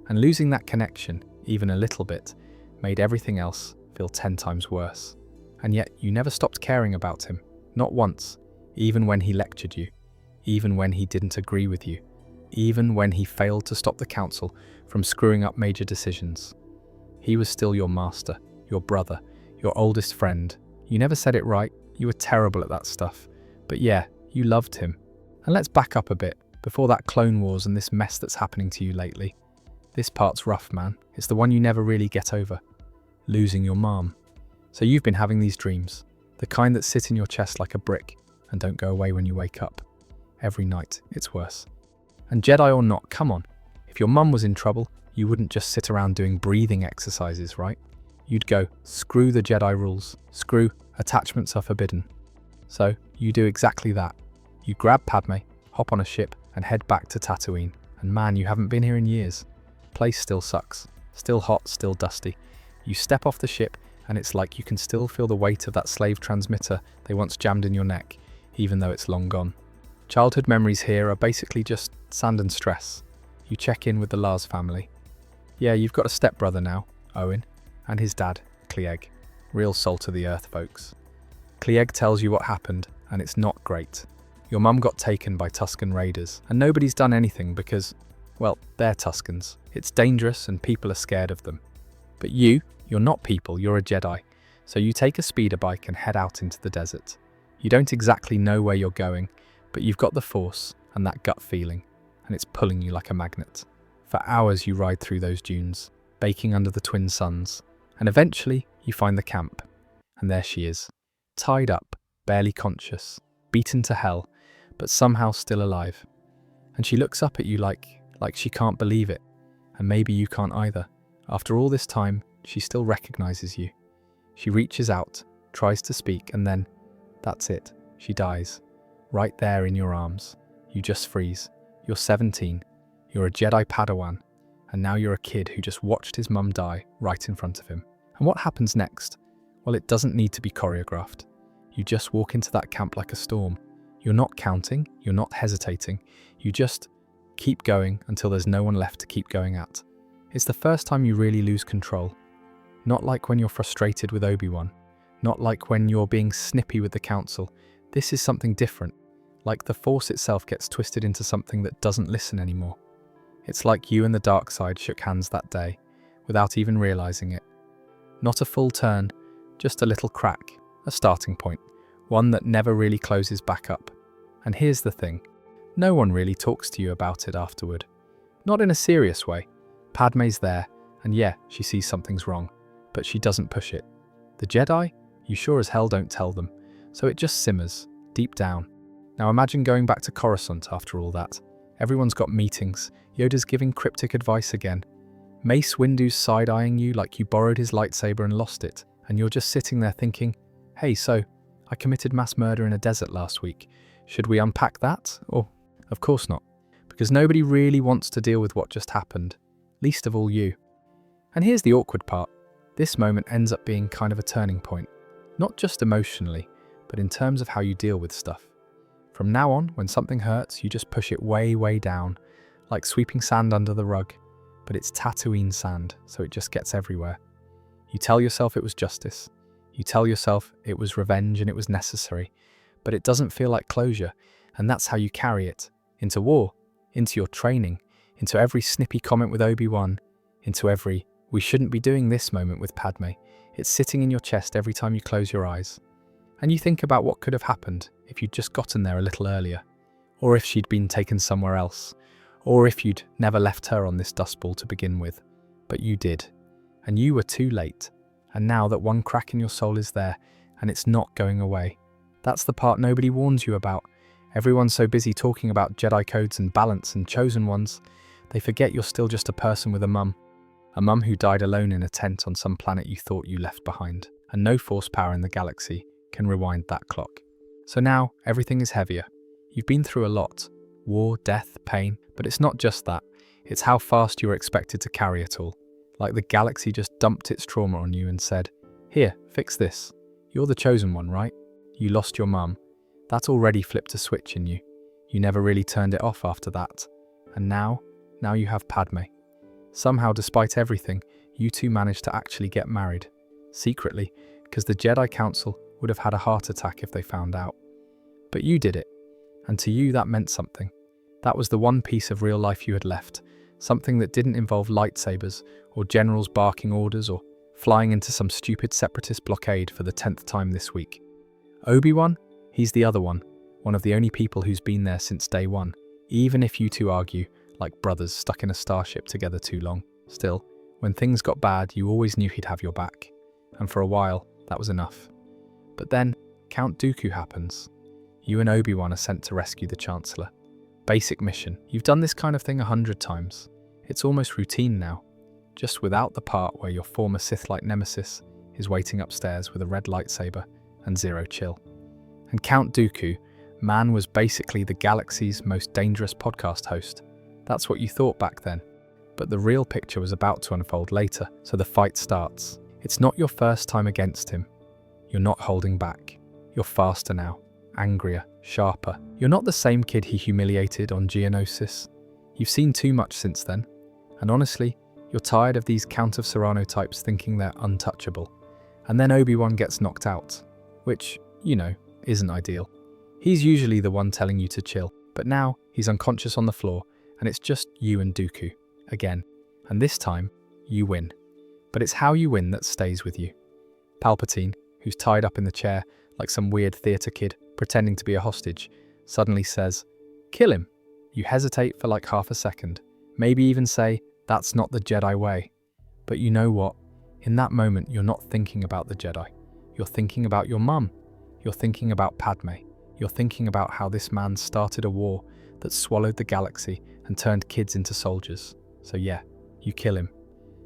And losing that connection, even a little bit, made everything else feel 10 times worse. And yet you never stopped caring about him, not once, even when he lectured you, even when he didn't agree with you, even when he failed to stop the council from screwing up major decisions. He was still your master, your brother, your oldest friend. You never said it right, you were terrible at that stuff. But yeah, you loved him. And let's back up a bit, before that Clone Wars and this mess that's happening to you lately. This part's rough, man. It's the one you never really get over. Losing your mom. So you've been having these dreams, the kind that sit in your chest like a brick and don't go away when you wake up. Every night, it's worse. And Jedi or not, come on. If your mum was in trouble, you wouldn't just sit around doing breathing exercises, right? You'd go, screw the Jedi rules, screw attachments are forbidden. So you do exactly that. You grab Padme, hop on a ship, and head back to Tatooine. And man, you haven't been here in years. Place still sucks. Still hot, still dusty. You step off the ship, and it's like you can still feel the weight of that slave transmitter they once jammed in your neck, even though it's long gone. Childhood memories here are basically just sand and stress. You check in with the Lars family. Yeah, you've got a stepbrother now, Owen, and his dad, Cliegg. Real salt of the earth, folks. Cliegg tells you what happened, and it's not great. Your mum got taken by Tusken raiders, and nobody's done anything because, well, they're Tuskens. It's dangerous and people are scared of them. But you're not people, you're a Jedi. So you take a speeder bike and head out into the desert. You don't exactly know where you're going, but you've got the Force and that gut feeling, and it's pulling you like a magnet. For hours you ride through those dunes, baking under the twin suns, and eventually you find the camp. And there she is, tied up, barely conscious, beaten to hell, but somehow still alive. And she looks up at you like she can't believe it, and maybe you can't either. After all this time, she still recognizes you. She reaches out, tries to speak, and then, that's it, she dies. Right there in your arms. You just freeze. You're 17. You're a Jedi Padawan, and now you're a kid who just watched his mum die right in front of him. And what happens next? Well, it doesn't need to be choreographed. You just walk into that camp like a storm. You're not counting, you're not hesitating. You just keep going until there's no one left to keep going at. It's the first time you really lose control. Not like when you're frustrated with Obi-Wan. Not like when you're being snippy with the Council. This is something different. Like the Force itself gets twisted into something that doesn't listen anymore. It's like you and the dark side shook hands that day, without even realizing it. Not a full turn, just a little crack, a starting point, one that never really closes back up. And here's the thing, no one really talks to you about it afterward. Not in a serious way. Padme's there, and yeah, she sees something's wrong, but she doesn't push it. The Jedi? You sure as hell don't tell them, so it just simmers, deep down. Now imagine going back to Coruscant after all that. Everyone's got meetings, Yoda's giving cryptic advice again. Mace Windu's side-eyeing you like you borrowed his lightsaber and lost it, and you're just sitting there thinking, hey, so, I committed mass murder in a desert last week. Should we unpack that? Or, of course not, because nobody really wants to deal with what just happened, least of all you. And here's the awkward part. This moment ends up being kind of a turning point, not just emotionally, but in terms of how you deal with stuff. From now on, when something hurts, you just push it way, way down, like sweeping sand under the rug. But it's Tatooine sand, so it just gets everywhere. You tell yourself it was justice. You tell yourself it was revenge and it was necessary. But it doesn't feel like closure, and that's how you carry it. Into war, into your training, into every snippy comment with Obi-Wan, into every "we shouldn't be doing this" moment with Padme. It's sitting in your chest every time you close your eyes. And you think about what could have happened if you'd just gotten there a little earlier, or if she'd been taken somewhere else, or if you'd never left her on this dust ball to begin with. But you did, and you were too late. And now that one crack in your soul is there, and it's not going away. That's the part nobody warns you about. Everyone's so busy talking about Jedi codes and balance and chosen ones, they forget you're still just a person with a mum. A mum who died alone in a tent on some planet you thought you left behind, and no force power in the galaxy can rewind that clock. So now, everything is heavier. You've been through a lot. War, death, pain, but it's not just that. It's how fast you're expected to carry it all. Like the galaxy just dumped its trauma on you and said, here, fix this. You're the chosen one, right? You lost your mum. That already flipped a switch in you. You never really turned it off after that. And now you have Padme. Somehow, despite everything, you two managed to actually get married. Secretly, because the Jedi Council would have had a heart attack if they found out. But you did it. And to you, that meant something. That was the one piece of real life you had left. Something that didn't involve lightsabers, or generals barking orders, or flying into some stupid separatist blockade for the 10th time this week. Obi-Wan? He's the other one of the only people who's been there since day one. Even if you two argue, like brothers stuck in a starship together too long. Still, when things got bad, you always knew he'd have your back. And for a while, that was enough. But then, Count Dooku happens. You and Obi-Wan are sent to rescue the Chancellor. Basic mission. You've done this kind of thing 100 times. It's almost routine now. Just without the part where your former Sith-like nemesis is waiting upstairs with a red lightsaber and zero chill. And Count Dooku, man, was basically the galaxy's most dangerous podcast host. That's what you thought back then. But the real picture was about to unfold later, so the fight starts. It's not your first time against him. You're not holding back. You're faster now, angrier, sharper. You're not the same kid he humiliated on Geonosis. You've seen too much since then. And honestly, you're tired of these Count of Serrano types thinking they're untouchable. And then Obi-Wan gets knocked out, which, isn't ideal. He's usually the one telling you to chill, but now he's unconscious on the floor, and it's just you and Dooku, again. And this time, you win. But it's how you win that stays with you. Palpatine, who's tied up in the chair like some weird theatre kid pretending to be a hostage, suddenly says, "Kill him." You hesitate for like half a second, maybe even say, "That's not the Jedi way." But you know what? In that moment, you're not thinking about the Jedi. You're thinking about your mum. You're thinking about Padme. You're thinking about how this man started a war that swallowed the galaxy and turned kids into soldiers. So yeah, you kill him.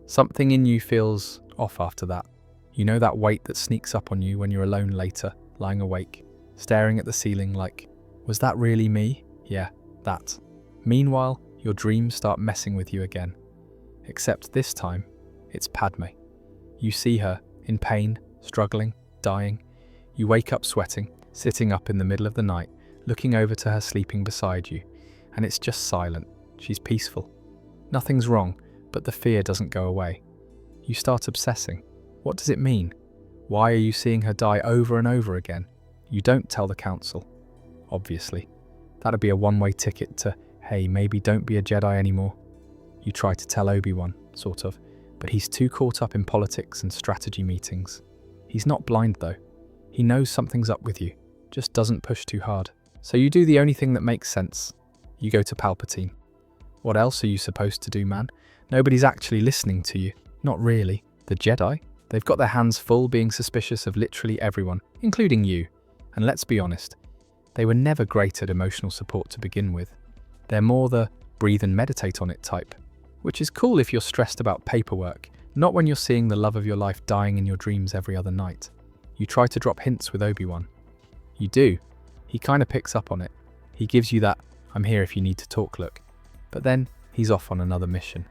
Something in you feels off after that. You know that weight that sneaks up on you when you're alone later, lying awake, staring at the ceiling like, was that really me? Yeah, that. Meanwhile, your dreams start messing with you again. Except this time, it's Padme. You see her, in pain, struggling, dying. You wake up sweating, sitting up in the middle of the night, looking over to her sleeping beside you, and it's just silent. She's peaceful. Nothing's wrong, but the fear doesn't go away. You start obsessing. What does it mean? Why are you seeing her die over and over again? You don't tell the council. Obviously. That'd be a one-way ticket to, hey, maybe don't be a Jedi anymore. You try to tell Obi-Wan, sort of, but he's too caught up in politics and strategy meetings. He's not blind though. He knows something's up with you, just doesn't push too hard. So you do the only thing that makes sense. You go to Palpatine. What else are you supposed to do, man? Nobody's actually listening to you. Not really. The Jedi? They've got their hands full being suspicious of literally everyone, including you. And let's be honest, they were never great at emotional support to begin with. They're more the breathe and meditate on it type, which is cool if you're stressed about paperwork, not when you're seeing the love of your life dying in your dreams every other night. You try to drop hints with Obi-Wan. You do. He kind of picks up on it. He gives you that, I'm here if you need to talk look. But then he's off on another mission,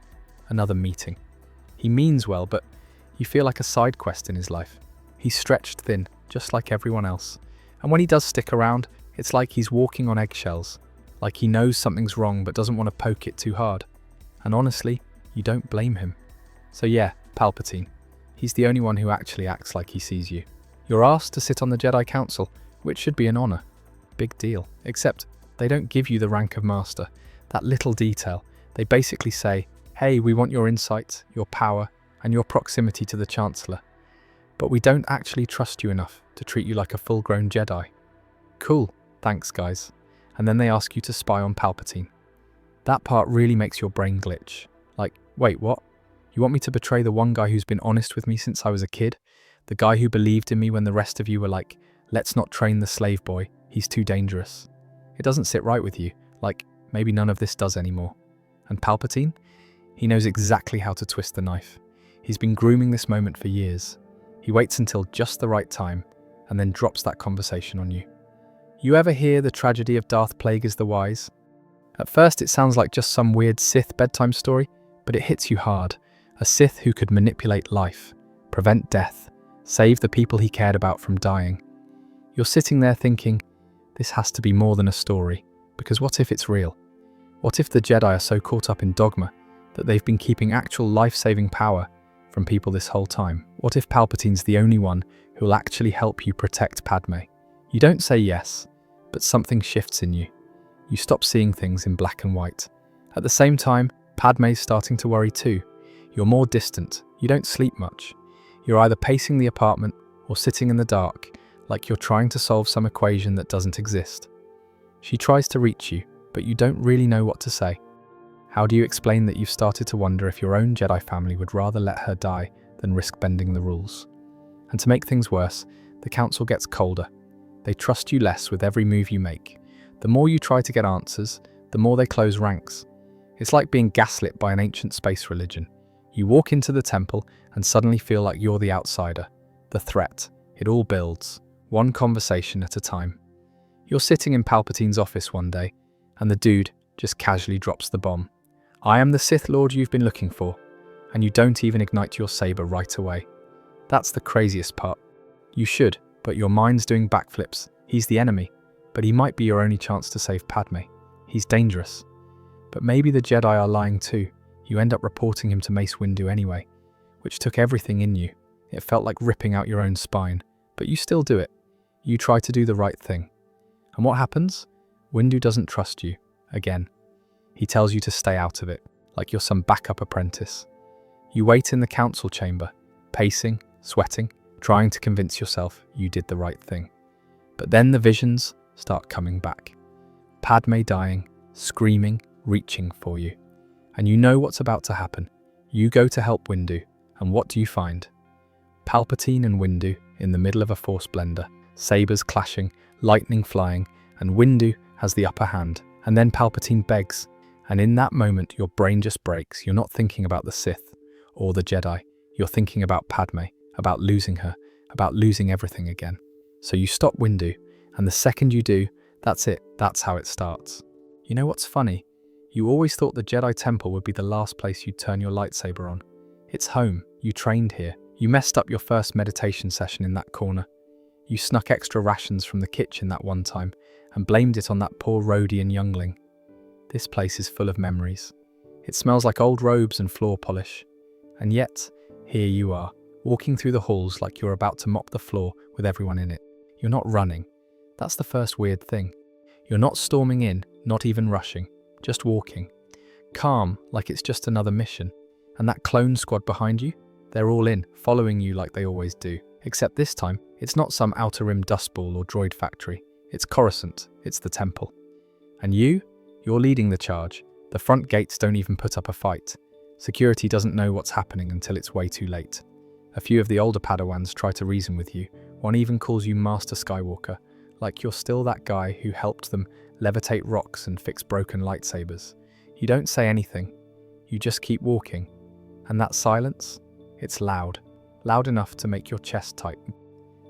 another meeting. He means well, but you feel like a side quest in his life. He's stretched thin, just like everyone else. And when he does stick around, it's like he's walking on eggshells, like he knows something's wrong but doesn't want to poke it too hard. And honestly, you don't blame him. So yeah, Palpatine. He's the only one who actually acts like he sees you. You're asked to sit on the Jedi Council, which should be an honor. Big deal. Except they don't give you the rank of Master. That little detail. They basically say, hey, we want your insight, your power, and your proximity to the Chancellor. But we don't actually trust you enough to treat you like a full-grown Jedi. Cool, thanks guys. And then they ask you to spy on Palpatine. That part really makes your brain glitch. Like, wait, what? You want me to betray the one guy who's been honest with me since I was a kid? The guy who believed in me when the rest of you were like, let's not train the slave boy, he's too dangerous. It doesn't sit right with you, like, maybe none of this does anymore. And Palpatine? He knows exactly how to twist the knife. He's been grooming this moment for years. He waits until just the right time, and then drops that conversation on you. You ever hear the tragedy of Darth Plagueis the Wise? At first it sounds like just some weird Sith bedtime story, but it hits you hard. A Sith who could manipulate life, prevent death, save the people he cared about from dying. You're sitting there thinking, this has to be more than a story, because what if it's real? What if the Jedi are so caught up in dogma that they've been keeping actual life-saving power from people this whole time? What if Palpatine's the only one who will actually help you protect Padme? You don't say yes, but something shifts in you. You stop seeing things in black and white. At the same time, Padme's starting to worry too. You're more distant, you don't sleep much. You're either pacing the apartment or sitting in the dark, like you're trying to solve some equation that doesn't exist. She tries to reach you, but you don't really know what to say. How do you explain that you've started to wonder if your own Jedi family would rather let her die than risk bending the rules? And to make things worse, the council gets colder. They trust you less with every move you make. The more you try to get answers, the more they close ranks. It's like being gaslit by an ancient space religion. You walk into the temple and suddenly feel like you're the outsider, the threat. It all builds, one conversation at a time. You're sitting in Palpatine's office one day, and the dude just casually drops the bomb. I am the Sith Lord you've been looking for, and you don't even ignite your saber right away. That's the craziest part. You should, but your mind's doing backflips. He's the enemy, but he might be your only chance to save Padme. He's dangerous. But maybe the Jedi are lying too. You end up reporting him to Mace Windu anyway, which took everything in you. It felt like ripping out your own spine, but you still do it. You try to do the right thing. And what happens? Windu doesn't trust you, again. He tells you to stay out of it, like you're some backup apprentice. You wait in the council chamber, pacing, sweating, trying to convince yourself you did the right thing. But then the visions start coming back. Padme dying, screaming, reaching for you. And you know what's about to happen. You go to help Windu, and what do you find? Palpatine and Windu in the middle of a force blender, sabers clashing, lightning flying, and Windu has the upper hand. And then Palpatine begs, and in that moment your brain just breaks. You're not thinking about the Sith or the Jedi. You're thinking about Padme, about losing her, about losing everything again. So you stop Windu, and the second you do, that's it. That's how it starts. You know what's funny? You always thought the Jedi Temple would be the last place you'd turn your lightsaber on. It's home. You trained here. You messed up your first meditation session in that corner. You snuck extra rations from the kitchen that one time and blamed it on that poor Rhodian youngling. This place is full of memories. It smells like old robes and floor polish. And yet, here you are, walking through the halls like you're about to mop the floor with everyone in it. You're not running. That's the first weird thing. You're not storming in, not even rushing, just walking. Calm, like it's just another mission. And that clone squad behind you? They're all in, following you like they always do. Except this time, it's not some outer rim dustball or droid factory. It's Coruscant. It's the temple. And you're leading the charge. The front gates don't even put up a fight. Security doesn't know what's happening until it's way too late. A few of the older Padawans try to reason with you. One even calls you Master Skywalker, like you're still that guy who helped them levitate rocks and fix broken lightsabers. You don't say anything. You just keep walking. And that silence? It's loud. Loud enough to make your chest tighten.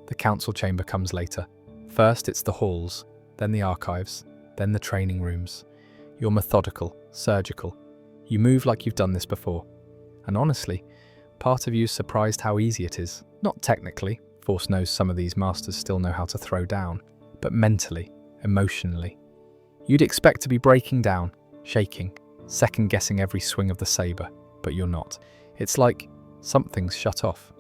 The council chamber comes later. First it's the halls, then the archives, then the training rooms. You're methodical, surgical. You move like you've done this before. And honestly, part of you's surprised how easy it is. Not technically, Force knows some of these masters still know how to throw down, but mentally, emotionally. You'd expect to be breaking down, shaking, second-guessing every swing of the saber, but you're not. It's like something's shut off.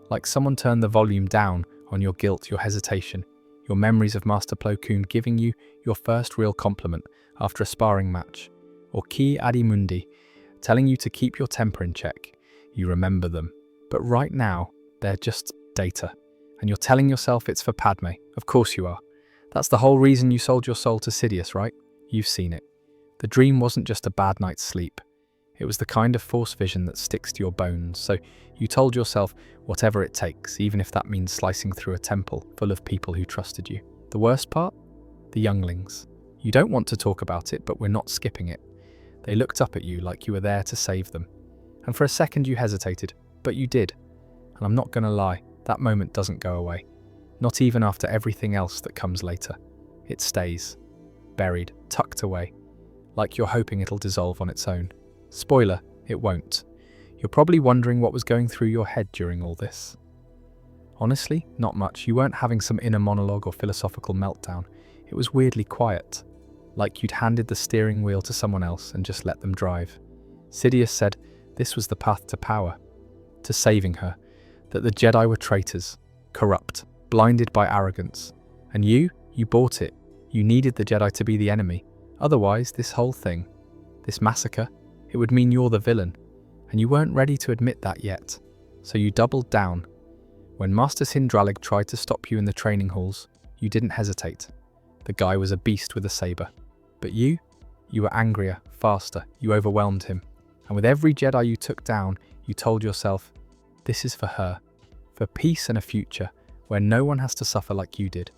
Like someone turned the volume down on your guilt, your hesitation, your memories of Master Plo Koon giving you your first real compliment after a sparring match, or Ki Adi Mundi telling you to keep your temper in check. You remember them. But right now, they're just data. And you're telling yourself it's for Padme. Of course you are. That's the whole reason you sold your soul to Sidious, right? You've seen it. The dream wasn't just a bad night's sleep. It was the kind of Force vision that sticks to your bones, so you told yourself whatever it takes, even if that means slicing through a temple full of people who trusted you. The worst part? The younglings. You don't want to talk about it, but we're not skipping it. They looked up at you like you were there to save them. And for a second you hesitated, but you did. And I'm not gonna lie, that moment doesn't go away. Not even after everything else that comes later. It stays. Buried, tucked away. Like you're hoping it'll dissolve on its own. Spoiler, it won't. You're probably wondering what was going through your head during all this. Honestly, not much. You weren't having some inner monologue or philosophical meltdown. It was weirdly quiet. Like you'd handed the steering wheel to someone else and just let them drive. Sidious said this was the path to power. To saving her. That the Jedi were traitors. Corrupt. Blinded by arrogance. And you bought it. You needed the Jedi to be the enemy. Otherwise, this whole thing, this massacre, it would mean you're the villain. And you weren't ready to admit that yet. So you doubled down. When Master Sindralig tried to stop you in the training halls, you didn't hesitate. The guy was a beast with a saber. But you were angrier, faster, you overwhelmed him. And with every Jedi you took down, you told yourself, this is for her. For peace and a future where no one has to suffer like you did.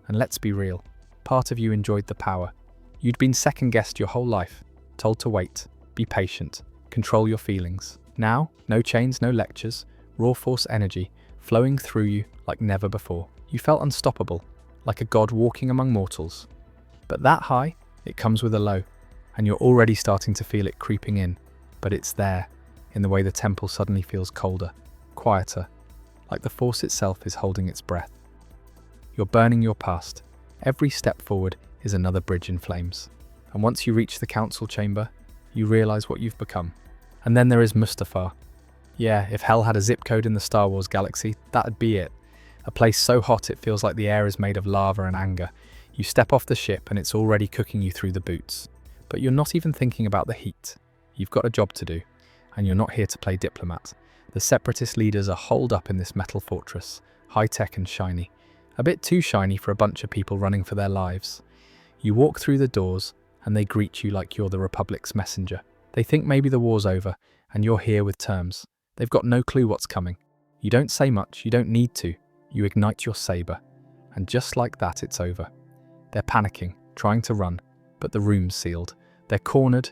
And let's be real, part of you enjoyed the power. You'd been second-guessed your whole life, told to wait, be patient, control your feelings. Now, no chains, no lectures, raw Force energy flowing through you like never before. You felt unstoppable, like a god walking among mortals. But that high, it comes with a low, and you're already starting to feel it creeping in. But it's there, in the way the temple suddenly feels colder, quieter, like the Force itself is holding its breath. You're burning your past. Every step forward is another bridge in flames. And once you reach the council chamber, you realize what you've become. And then there is Mustafar. Yeah, if hell had a zip code in the Star Wars galaxy, that'd be it. A place so hot it feels like the air is made of lava and anger. You step off the ship and it's already cooking you through the boots. But you're not even thinking about the heat. You've got a job to do, and you're not here to play diplomat. The Separatist leaders are holed up in this metal fortress, high-tech and shiny. A bit too shiny for a bunch of people running for their lives. You walk through the doors, and they greet you like you're the Republic's messenger. They think maybe the war's over, and you're here with terms. They've got no clue what's coming. You don't say much, you don't need to. You ignite your saber, and just like that, it's over. They're panicking, trying to run, but the room's sealed. They're cornered,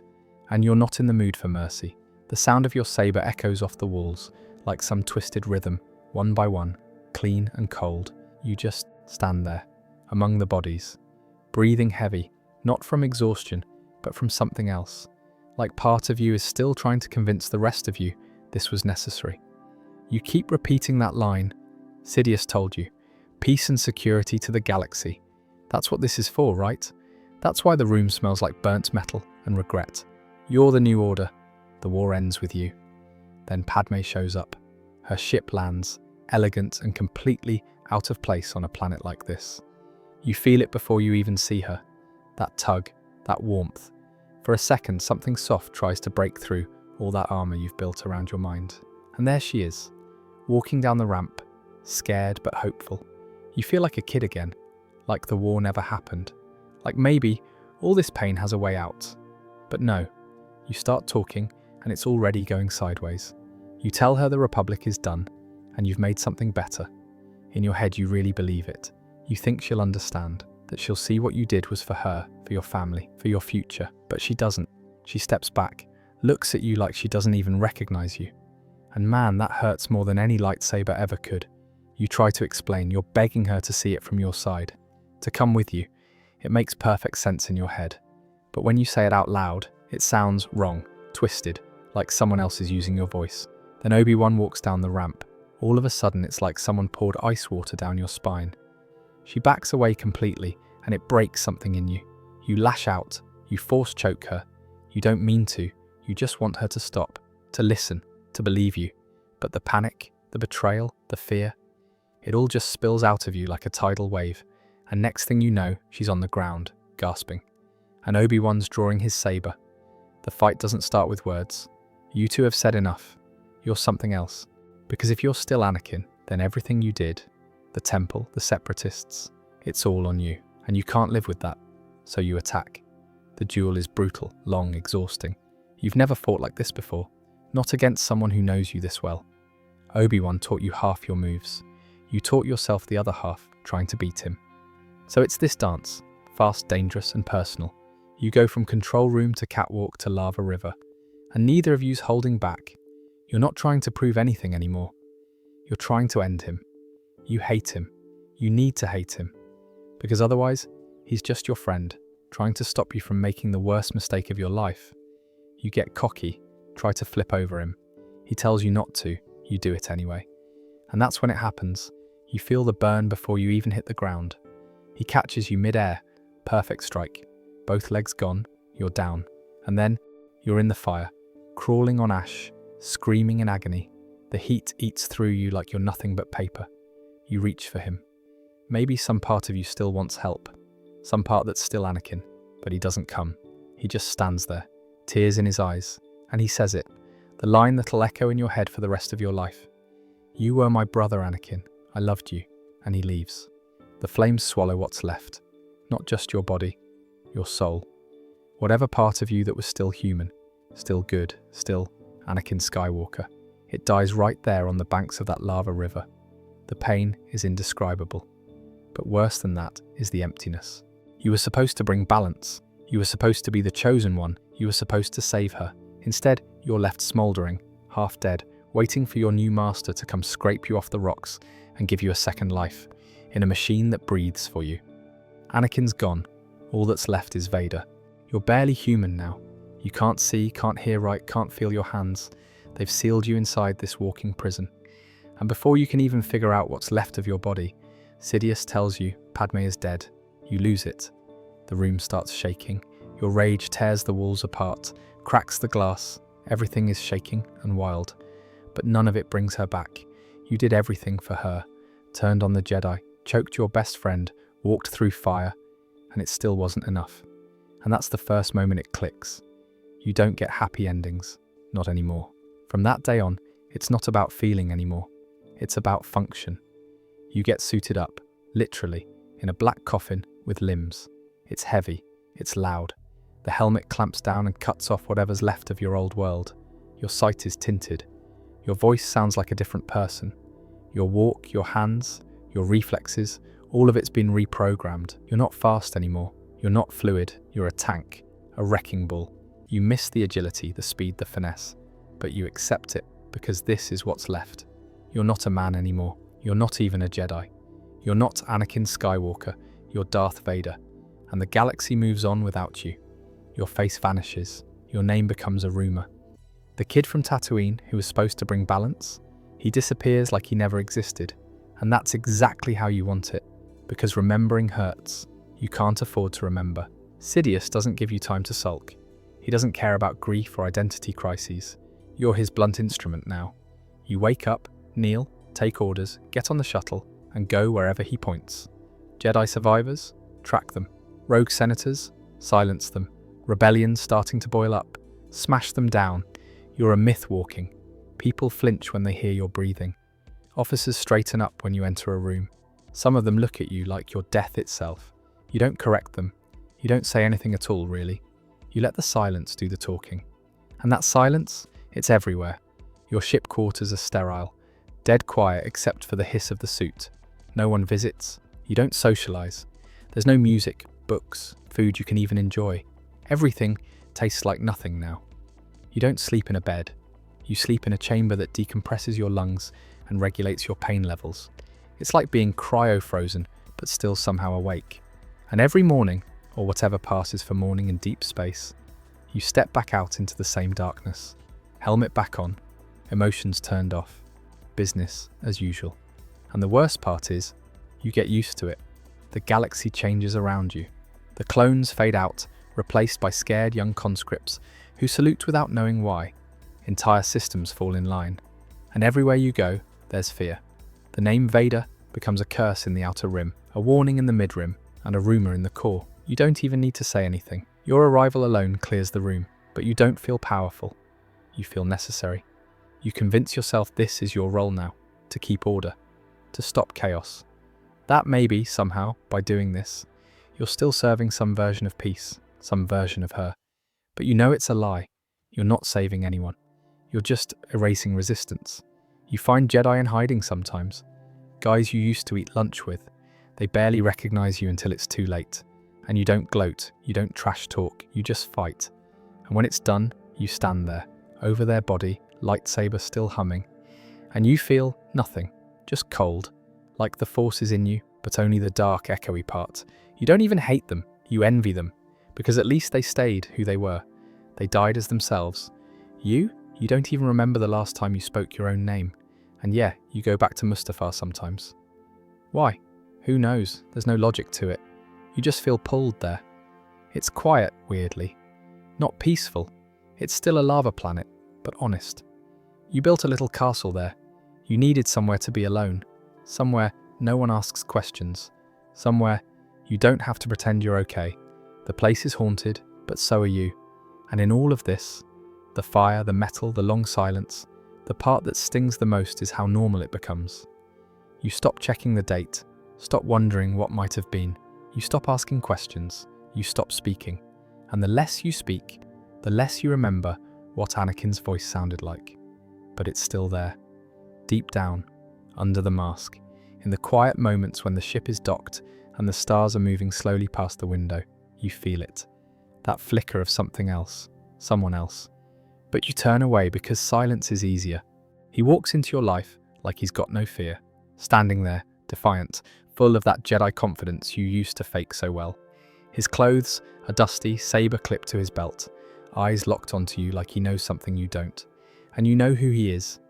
and you're not in the mood for mercy. The sound of your saber echoes off the walls, like some twisted rhythm, one by one, clean and cold. You just stand there, among the bodies, breathing heavy, not from exhaustion, but from something else. Like part of you is still trying to convince the rest of you this was necessary. You keep repeating that line. Sidious told you, peace and security to the galaxy. That's what this is for, right? That's why the room smells like burnt metal and regret. You're the new order. The war ends with you. Then Padme shows up. Her ship lands, elegant and completely out of place on a planet like this. You feel it before you even see her. That tug, that warmth. For a second, something soft tries to break through all that armor you've built around your mind. And there she is, walking down the ramp, scared but hopeful. You feel like a kid again, like the war never happened. Like maybe all this pain has a way out. But no, you start talking and it's already going sideways. You tell her the Republic is done and you've made something better. In your head you really believe it. You think she'll understand, that she'll see what you did was for her, for your family, for your future. But she doesn't. She steps back, looks at you like she doesn't even recognize you. And man, that hurts more than any lightsaber ever could. You try to explain, you're begging her to see it from your side, to come with you. It makes perfect sense in your head. But when you say it out loud, it sounds wrong, twisted, like someone else is using your voice. Then Obi-Wan walks down the ramp. All of a sudden, it's like someone poured ice water down your spine. She backs away completely, and it breaks something in you. You lash out, you force choke her. You don't mean to, you just want her to stop, to listen, to believe you. But the panic, the betrayal, the fear, it all just spills out of you like a tidal wave. And next thing you know, she's on the ground, gasping. And Obi-Wan's drawing his saber. The fight doesn't start with words. You two have said enough. You're something else. Because if you're still Anakin, then everything you did, the temple, the separatists, it's all on you. And you can't live with that. So you attack. The duel is brutal, long, exhausting. You've never fought like this before. Not against someone who knows you this well. Obi-Wan taught you half your moves. You taught yourself the other half, trying to beat him. So it's this dance, fast, dangerous, and personal. You go from control room to catwalk to lava river. And neither of you's holding back. You're not trying to prove anything anymore. You're trying to end him. You hate him. You need to hate him. Because otherwise, he's just your friend, trying to stop you from making the worst mistake of your life. You get cocky, try to flip over him. He tells you not to, you do it anyway. And that's when it happens. You feel the burn before you even hit the ground. He catches you mid-air, perfect strike. Both legs gone, you're down. And then, you're in the fire, crawling on ash, screaming in agony. The heat eats through you like you're nothing but paper. You reach for him. Maybe some part of you still wants help. Some part that's still Anakin, but he doesn't come. He just stands there, tears in his eyes, and he says it, the line that'll echo in your head for the rest of your life. You were my brother, Anakin. I loved you. And he leaves. The flames swallow what's left. Not just your body, your soul. Whatever part of you that was still human, still good, still Anakin Skywalker. It dies right there on the banks of that lava river. The pain is indescribable. But worse than that is the emptiness. You were supposed to bring balance. You were supposed to be the chosen one. You were supposed to save her. Instead, you're left smouldering, half dead, waiting for your new master to come scrape you off the rocks and give you a second life, in a machine that breathes for you. Anakin's gone. All that's left is Vader. You're barely human now. You can't see, can't hear right, can't feel your hands. They've sealed you inside this walking prison. And before you can even figure out what's left of your body, Sidious tells you Padme is dead. You lose it. The room starts shaking. Your rage tears the walls apart, cracks the glass. Everything is shaking and wild. But none of it brings her back. You did everything for her. Turned on the Jedi, choked your best friend, walked through fire, and it still wasn't enough. And that's the first moment it clicks. You don't get happy endings. Not anymore. From that day on, it's not about feeling anymore. It's about function. You get suited up, literally, in a black coffin with limbs. It's heavy. It's loud. The helmet clamps down and cuts off whatever's left of your old world. Your sight is tinted. Your voice sounds like a different person. Your walk, your hands, your reflexes, all of it's been reprogrammed. You're not fast anymore. You're not fluid. You're a tank, a wrecking ball. You miss the agility, the speed, the finesse. But you accept it because this is what's left. You're not a man anymore. You're not even a Jedi. You're not Anakin Skywalker. You're Darth Vader. And the galaxy moves on without you. Your face vanishes. your name becomes a rumor. The kid from Tatooine who was supposed to bring balance, he disappears like he never existed. And that's exactly how you want it, because remembering hurts. You can't afford to remember. Sidious doesn't give you time to sulk. He doesn't care about grief or identity crises. You're his blunt instrument now. You wake up, kneel, take orders, get on the shuttle, and go wherever he points. Jedi survivors? Track them. Rogue senators? Silence them. Rebellions starting to boil up? Smash them down. You're a myth walking. People flinch when they hear your breathing. Officers straighten up when you enter a room. Some of them look at you like you're death itself. You don't correct them. You don't say anything at all, really. You let the silence do the talking. And that silence, it's everywhere. Your ship quarters are sterile, dead quiet except for the hiss of the suit. No one visits. You don't socialize. There's no music, books, food you can even enjoy. Everything tastes like nothing now. You don't sleep in a bed. You sleep in a chamber that decompresses your lungs and regulates your pain levels. It's like being cryo-frozen, but still somehow awake. And every morning, or whatever passes for morning in deep space, you step back out into the same darkness. Helmet back on, emotions turned off, business as usual. And the worst part is, you get used to it. The galaxy changes around you. The clones fade out, replaced by scared young conscripts who salute without knowing why. Entire systems fall in line. And everywhere you go, there's fear. The name Vader becomes a curse in the outer rim, a warning in the mid-rim, and a rumor in the core. You don't even need to say anything. Your arrival alone clears the room, but you don't feel powerful. You feel necessary. You convince yourself this is your role now, to keep order, to stop chaos. That maybe, somehow, by doing this, you're still serving some version of peace, some version of her. But you know it's a lie. You're not saving anyone. You're just erasing resistance. You find Jedi in hiding sometimes. Guys you used to eat lunch with. They barely recognize you until it's too late. And you don't gloat, you don't trash talk, you just fight. And when it's done, you stand there, over their body, lightsaber still humming. And you feel nothing, just cold, like the Force is in you, but only the dark, echoey part. You don't even hate them, you envy them, because at least they stayed who they were. They died as themselves. You don't even remember the last time you spoke your own name. And yeah, you go back to Mustafar sometimes. Why? Who knows? There's no logic to it. You just feel pulled there. It's quiet, weirdly. Not peaceful. It's still a lava planet, but honest. You built a little castle there. You needed somewhere to be alone. Somewhere no one asks questions. Somewhere you don't have to pretend you're okay. The place is haunted, but so are you. And in all of this, the fire, the metal, the long silence, the part that stings the most is how normal it becomes. You stop checking the date, stop wondering what might have been. You stop asking questions, you stop speaking. And the less you speak, the less you remember what Anakin's voice sounded like. But it's still there. Deep down, under the mask, in the quiet moments when the ship is docked and the stars are moving slowly past the window, you feel it. That flicker of something else, someone else. But you turn away because silence is easier. He walks into your life like he's got no fear, standing there, defiant, full of that Jedi confidence you used to fake so well. His clothes are dusty, saber clipped to his belt, eyes locked onto you like he knows something you don't. And you know who he is.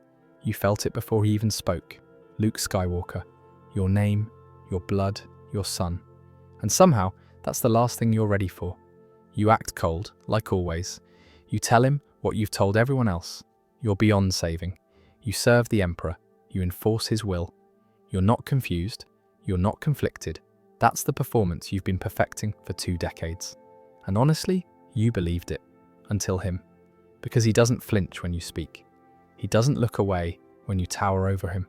You felt it before he even spoke. Luke Skywalker. Your name, your blood, your son. And somehow, that's the last thing you're ready for. You act cold, like always. You tell him what you've told everyone else. You're beyond saving. You serve the Emperor. You enforce his will. You're not confused. You're not conflicted. That's the performance you've been perfecting for 2 decades. And honestly, you believed it. Until him. Because he doesn't flinch when you speak. He doesn't look away when you tower over him.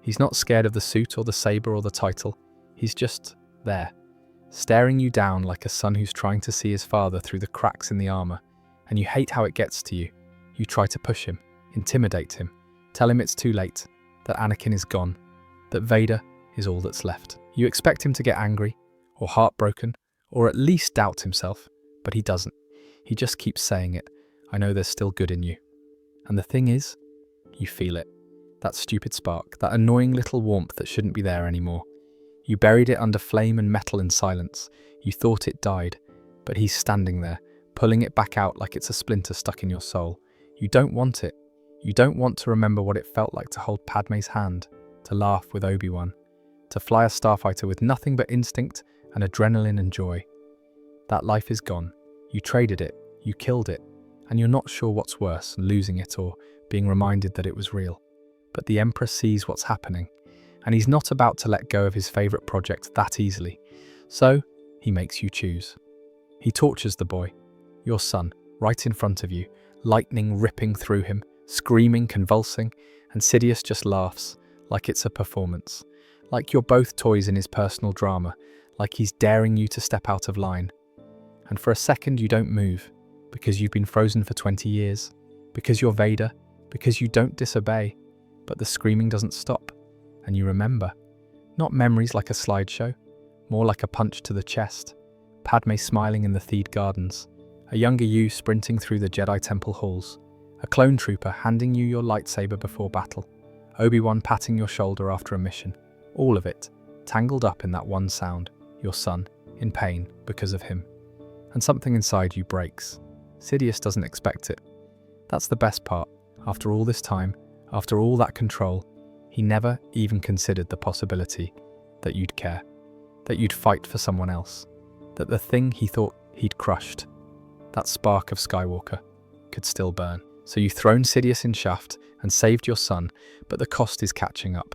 He's not scared of the suit or the saber or the title. He's just there, staring you down like a son who's trying to see his father through the cracks in the armor. And you hate how it gets to you. You try to push him, intimidate him, tell him it's too late, that Anakin is gone, that Vader is all that's left. You expect him to get angry, or heartbroken, or at least doubt himself, but he doesn't. He just keeps saying it. I know there's still good in you. And the thing is, you feel it. That stupid spark, that annoying little warmth that shouldn't be there anymore. You buried it under flame and metal and silence. You thought it died, but he's standing there, pulling it back out like it's a splinter stuck in your soul. You don't want it. You don't want to remember what it felt like to hold Padme's hand, to laugh with Obi-Wan, to fly a starfighter with nothing but instinct and adrenaline and joy. That life is gone. You traded it, you killed it, and you're not sure what's worse, losing it or being reminded that it was real. But the Emperor sees what's happening, and he's not about to let go of his favourite project that easily. So, he makes you choose. He tortures the boy, your son, right in front of you, lightning ripping through him, screaming, convulsing, and Sidious just laughs, like it's a performance. Like you're both toys in his personal drama, like he's daring you to step out of line. And for a second you don't move, because you've been frozen for 20 years, because you're Vader, because you don't disobey, but the screaming doesn't stop, and you remember. Not memories like a slideshow, more like a punch to the chest. Padme smiling in the Theed Gardens, a younger you sprinting through the Jedi Temple halls, a clone trooper handing you your lightsaber before battle, Obi-Wan patting your shoulder after a mission, all of it, tangled up in that one sound, your son, in pain because of him. And something inside you breaks. Sidious doesn't expect it. That's the best part. After all this time, after all that control, he never even considered the possibility that you'd care, that you'd fight for someone else, that the thing he thought he'd crushed, that spark of Skywalker, could still burn. So you've thrown Sidious in shaft and saved your son, but the cost is catching up.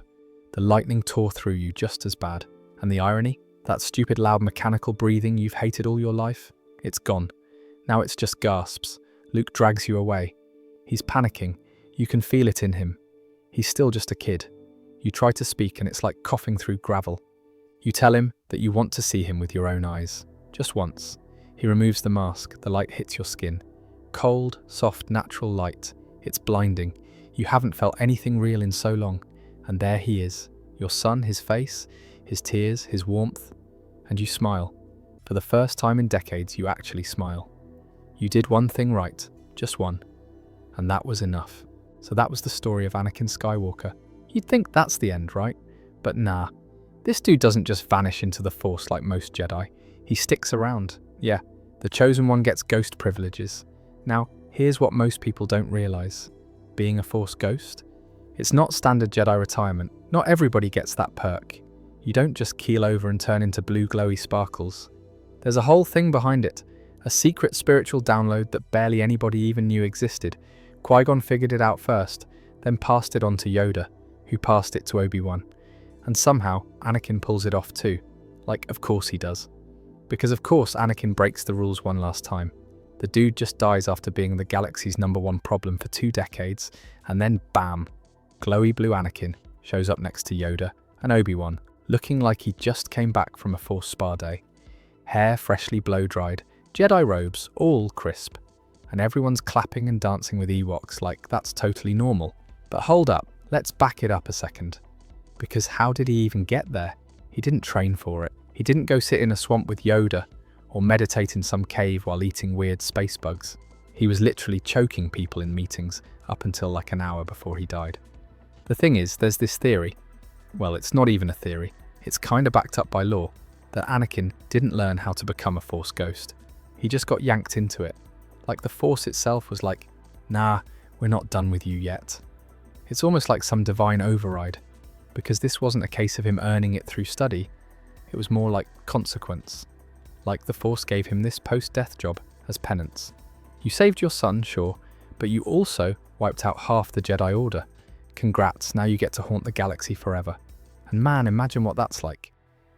The lightning tore through you just as bad. And the irony? That stupid loud mechanical breathing you've hated all your life? It's gone. Now it's just gasps. Luke drags you away. He's panicking. You can feel it in him. He's still just a kid. You try to speak and it's like coughing through gravel. You tell him that you want to see him with your own eyes. Just once. He removes the mask. The light hits your skin. Cold, soft, natural light. It's blinding. You haven't felt anything real in so long. And there he is. Your son, his face, his tears, his warmth. And you smile. For the first time in decades, you actually smile. You did one thing right. Just one. And that was enough. So that was the story of Anakin Skywalker. You'd think that's the end, right? But nah. This dude doesn't just vanish into the Force like most Jedi. He sticks around. Yeah, the Chosen One gets ghost privileges. Now, here's what most people don't realize. Being a Force ghost? It's not standard Jedi retirement. Not everybody gets that perk. You don't just keel over and turn into blue glowy sparkles. There's a whole thing behind it. A secret spiritual download that barely anybody even knew existed. Qui-Gon figured it out first, then passed it on to Yoda, who passed it to Obi-Wan. And somehow, Anakin pulls it off too. Like, of course he does. Because of course Anakin breaks the rules one last time. The dude just dies after being the galaxy's #1 problem for 2 decades, and then bam! Glowy blue Anakin shows up next to Yoda and Obi-Wan, looking like he just came back from a Force spa day. Hair freshly blow-dried, Jedi robes, all crisp. And everyone's clapping and dancing with Ewoks like that's totally normal. But hold up, let's back it up a second. Because how did he even get there? He didn't train for it. He didn't go sit in a swamp with Yoda, or meditate in some cave while eating weird space bugs. He was literally choking people in meetings up until like an hour before he died. The thing is, there's this theory. Well, it's not even a theory. It's kinda backed up by lore. That Anakin didn't learn how to become a Force ghost. He just got yanked into it. Like the Force itself was like, nah, we're not done with you yet. It's almost like some divine override. Because this wasn't a case of him earning it through study. It was more like consequence. Like the Force gave him this post-death job as penance. You saved your son, sure, but you also wiped out half the Jedi Order. Congrats, now you get to haunt the galaxy forever. And man, imagine what that's like.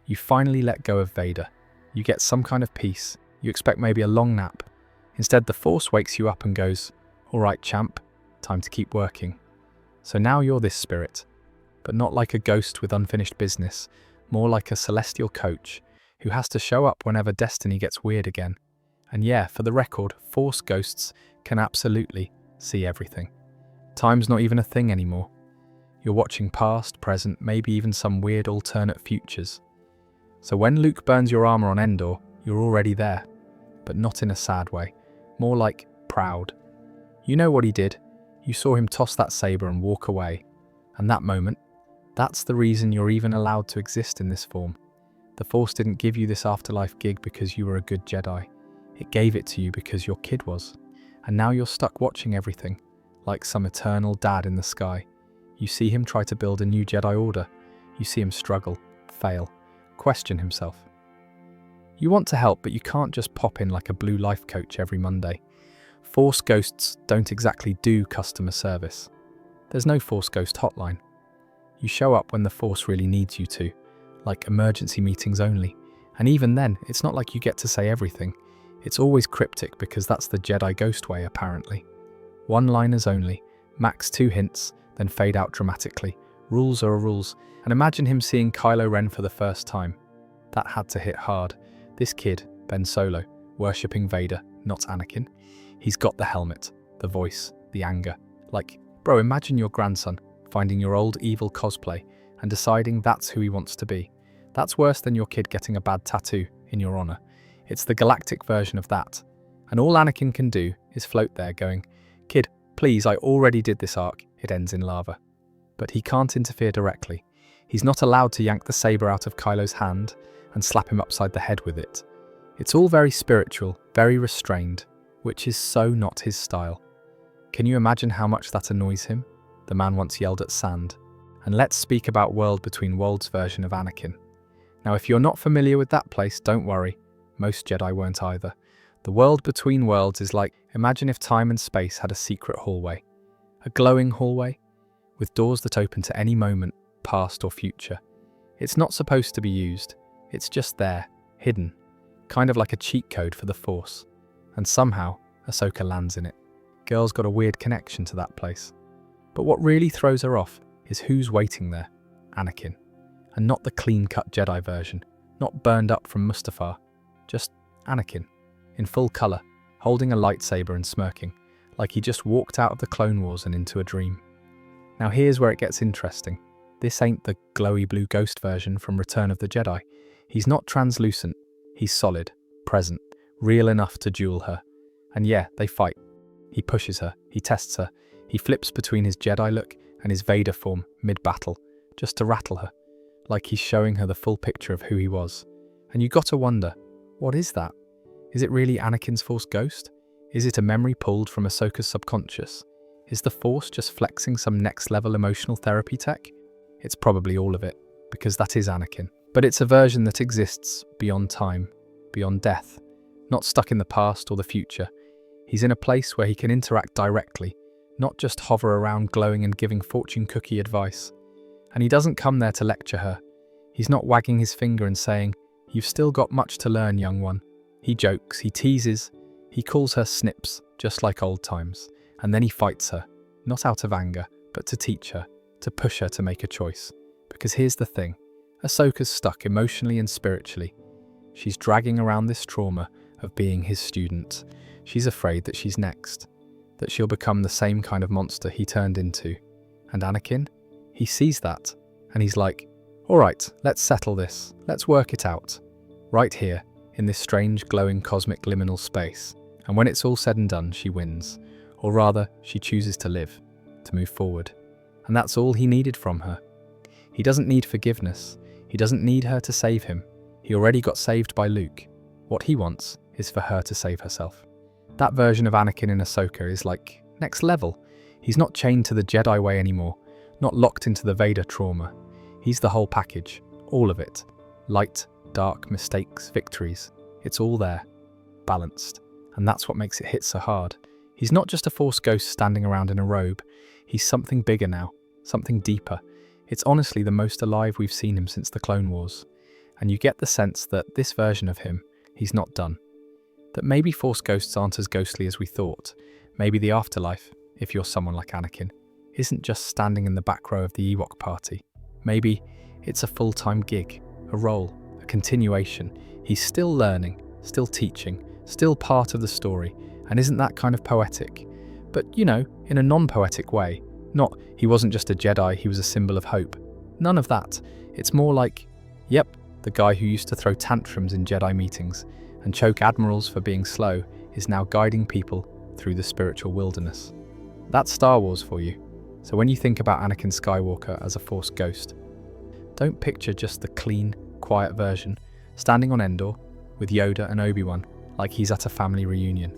You finally let go of Vader. You get some kind of peace. You expect maybe a long nap. Instead, the Force wakes you up and goes, all right, champ, time to keep working. So now you're this spirit, but not like a ghost with unfinished business, more like a celestial coach who has to show up whenever destiny gets weird again. And yeah, for the record, Force ghosts can absolutely see everything. Time's not even a thing anymore. You're watching past, present, maybe even some weird alternate futures. So when Luke burns your armor on Endor, you're already there, but not in a sad way, more like proud. You know what he did. You saw him toss that saber and walk away. And that moment, that's the reason you're even allowed to exist in this form. The Force didn't give you this afterlife gig because you were a good Jedi. It gave it to you because your kid was. And now you're stuck watching everything, like some eternal dad in the sky. You see him try to build a new Jedi Order. You see him struggle, fail, question himself. You want to help, but you can't just pop in like a blue life coach every Monday. Force ghosts don't exactly do customer service. There's no Force Ghost hotline. You show up when the Force really needs you to, like emergency meetings only. And even then, it's not like you get to say everything. It's always cryptic because that's the Jedi Ghost way, apparently. One-liners only, max 2 hints, then fade out dramatically. Rules are rules. And imagine him seeing Kylo Ren for the first time. That had to hit hard. This kid, Ben Solo, worshipping Vader, not Anakin. He's got the helmet, the voice, the anger. Like, bro, imagine your grandson finding your old evil cosplay and deciding that's who he wants to be. That's worse than your kid getting a bad tattoo in your honor. It's the galactic version of that. And all Anakin can do is float there going, "Kid, please, I already did this arc." It ends in lava. But he can't interfere directly. He's not allowed to yank the saber out of Kylo's hand and slap him upside the head with it. It's all very spiritual, very restrained, which is so not his style. Can you imagine how much that annoys him? The man once yelled at sand. And let's speak about World Between Worlds version of Anakin. Now, if you're not familiar with that place, don't worry. Most Jedi weren't either. The World Between Worlds is like, imagine if time and space had a secret hallway. A glowing hallway, with doors that open to any moment, past or future. It's not supposed to be used. It's just there, hidden. Kind of like a cheat code for the Force. And somehow, Ahsoka lands in it. Girl's got a weird connection to that place. But what really throws her off is who's waiting there. Anakin. And not the clean-cut Jedi version. Not burned up from Mustafar. Just Anakin. In full colour, holding a lightsaber and smirking. Like he just walked out of the Clone Wars and into a dream. Now here's where it gets interesting. This ain't the glowy blue ghost version from Return of the Jedi. He's not translucent. He's solid, present, real enough to duel her. And yeah, they fight. He pushes her, he tests her, he flips between his Jedi look and his Vader form mid-battle, just to rattle her, like he's showing her the full picture of who he was. And you gotta wonder, what is that? Is it really Anakin's Force ghost? Is it a memory pulled from Ahsoka's subconscious? Is the Force just flexing some next-level emotional therapy tech? It's probably all of it, because that is Anakin. But it's a version that exists beyond time, beyond death, not stuck in the past or the future. He's in a place where he can interact directly, not just hover around glowing and giving fortune cookie advice. And he doesn't come there to lecture her. He's not wagging his finger and saying, "You've still got much to learn, young one." He jokes, he teases, he calls her Snips, just like old times. And then he fights her, not out of anger, but to teach her, to push her to make a choice. Because here's the thing, Ahsoka's stuck emotionally and spiritually. She's dragging around this trauma of being his student. She's afraid that she's next, that she'll become the same kind of monster he turned into. And Anakin? He sees that, and he's like, "All right, let's settle this. Let's work it out. Right here, in this strange, glowing cosmic liminal space. And when it's all said and done, she wins. Or rather, she chooses to live, to move forward. And that's all he needed from her. He doesn't need forgiveness. He doesn't need her to save him. He already got saved by Luke. What he wants is for her to save herself. That version of Anakin in Ahsoka is like next level. He's not chained to the Jedi way anymore, not locked into the Vader trauma. He's the whole package, all of it. Light, dark, mistakes, victories. It's all there, balanced. And that's what makes it hit so hard. He's not just a Force ghost standing around in a robe. He's something bigger now, something deeper. It's honestly the most alive we've seen him since the Clone Wars. And you get the sense that this version of him, he's not done. That maybe Force ghosts aren't as ghostly as we thought. Maybe the afterlife, if you're someone like Anakin, isn't just standing in the back row of the Ewok party. Maybe it's a full-time gig, a role, a continuation. He's still learning, still teaching, still part of the story. And isn't that kind of poetic? But, you know, in a non-poetic way. Not, he wasn't just a Jedi, he was a symbol of hope. None of that. It's more like, yep, the guy who used to throw tantrums in Jedi meetings and choke admirals for being slow is now guiding people through the spiritual wilderness. That's Star Wars for you. So when you think about Anakin Skywalker as a Force ghost, don't picture just the clean, quiet version, standing on Endor with Yoda and Obi-Wan, like he's at a family reunion.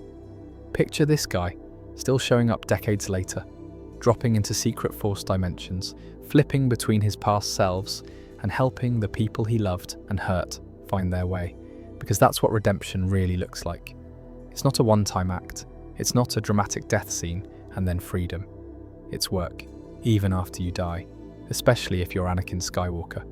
Picture this guy, still showing up decades later, dropping into secret Force dimensions, flipping between his past selves, and helping the people he loved and hurt find their way. Because that's what redemption really looks like. It's not a one-time act. It's not a dramatic death scene and then freedom. It's work, even after you die, especially if you're Anakin Skywalker.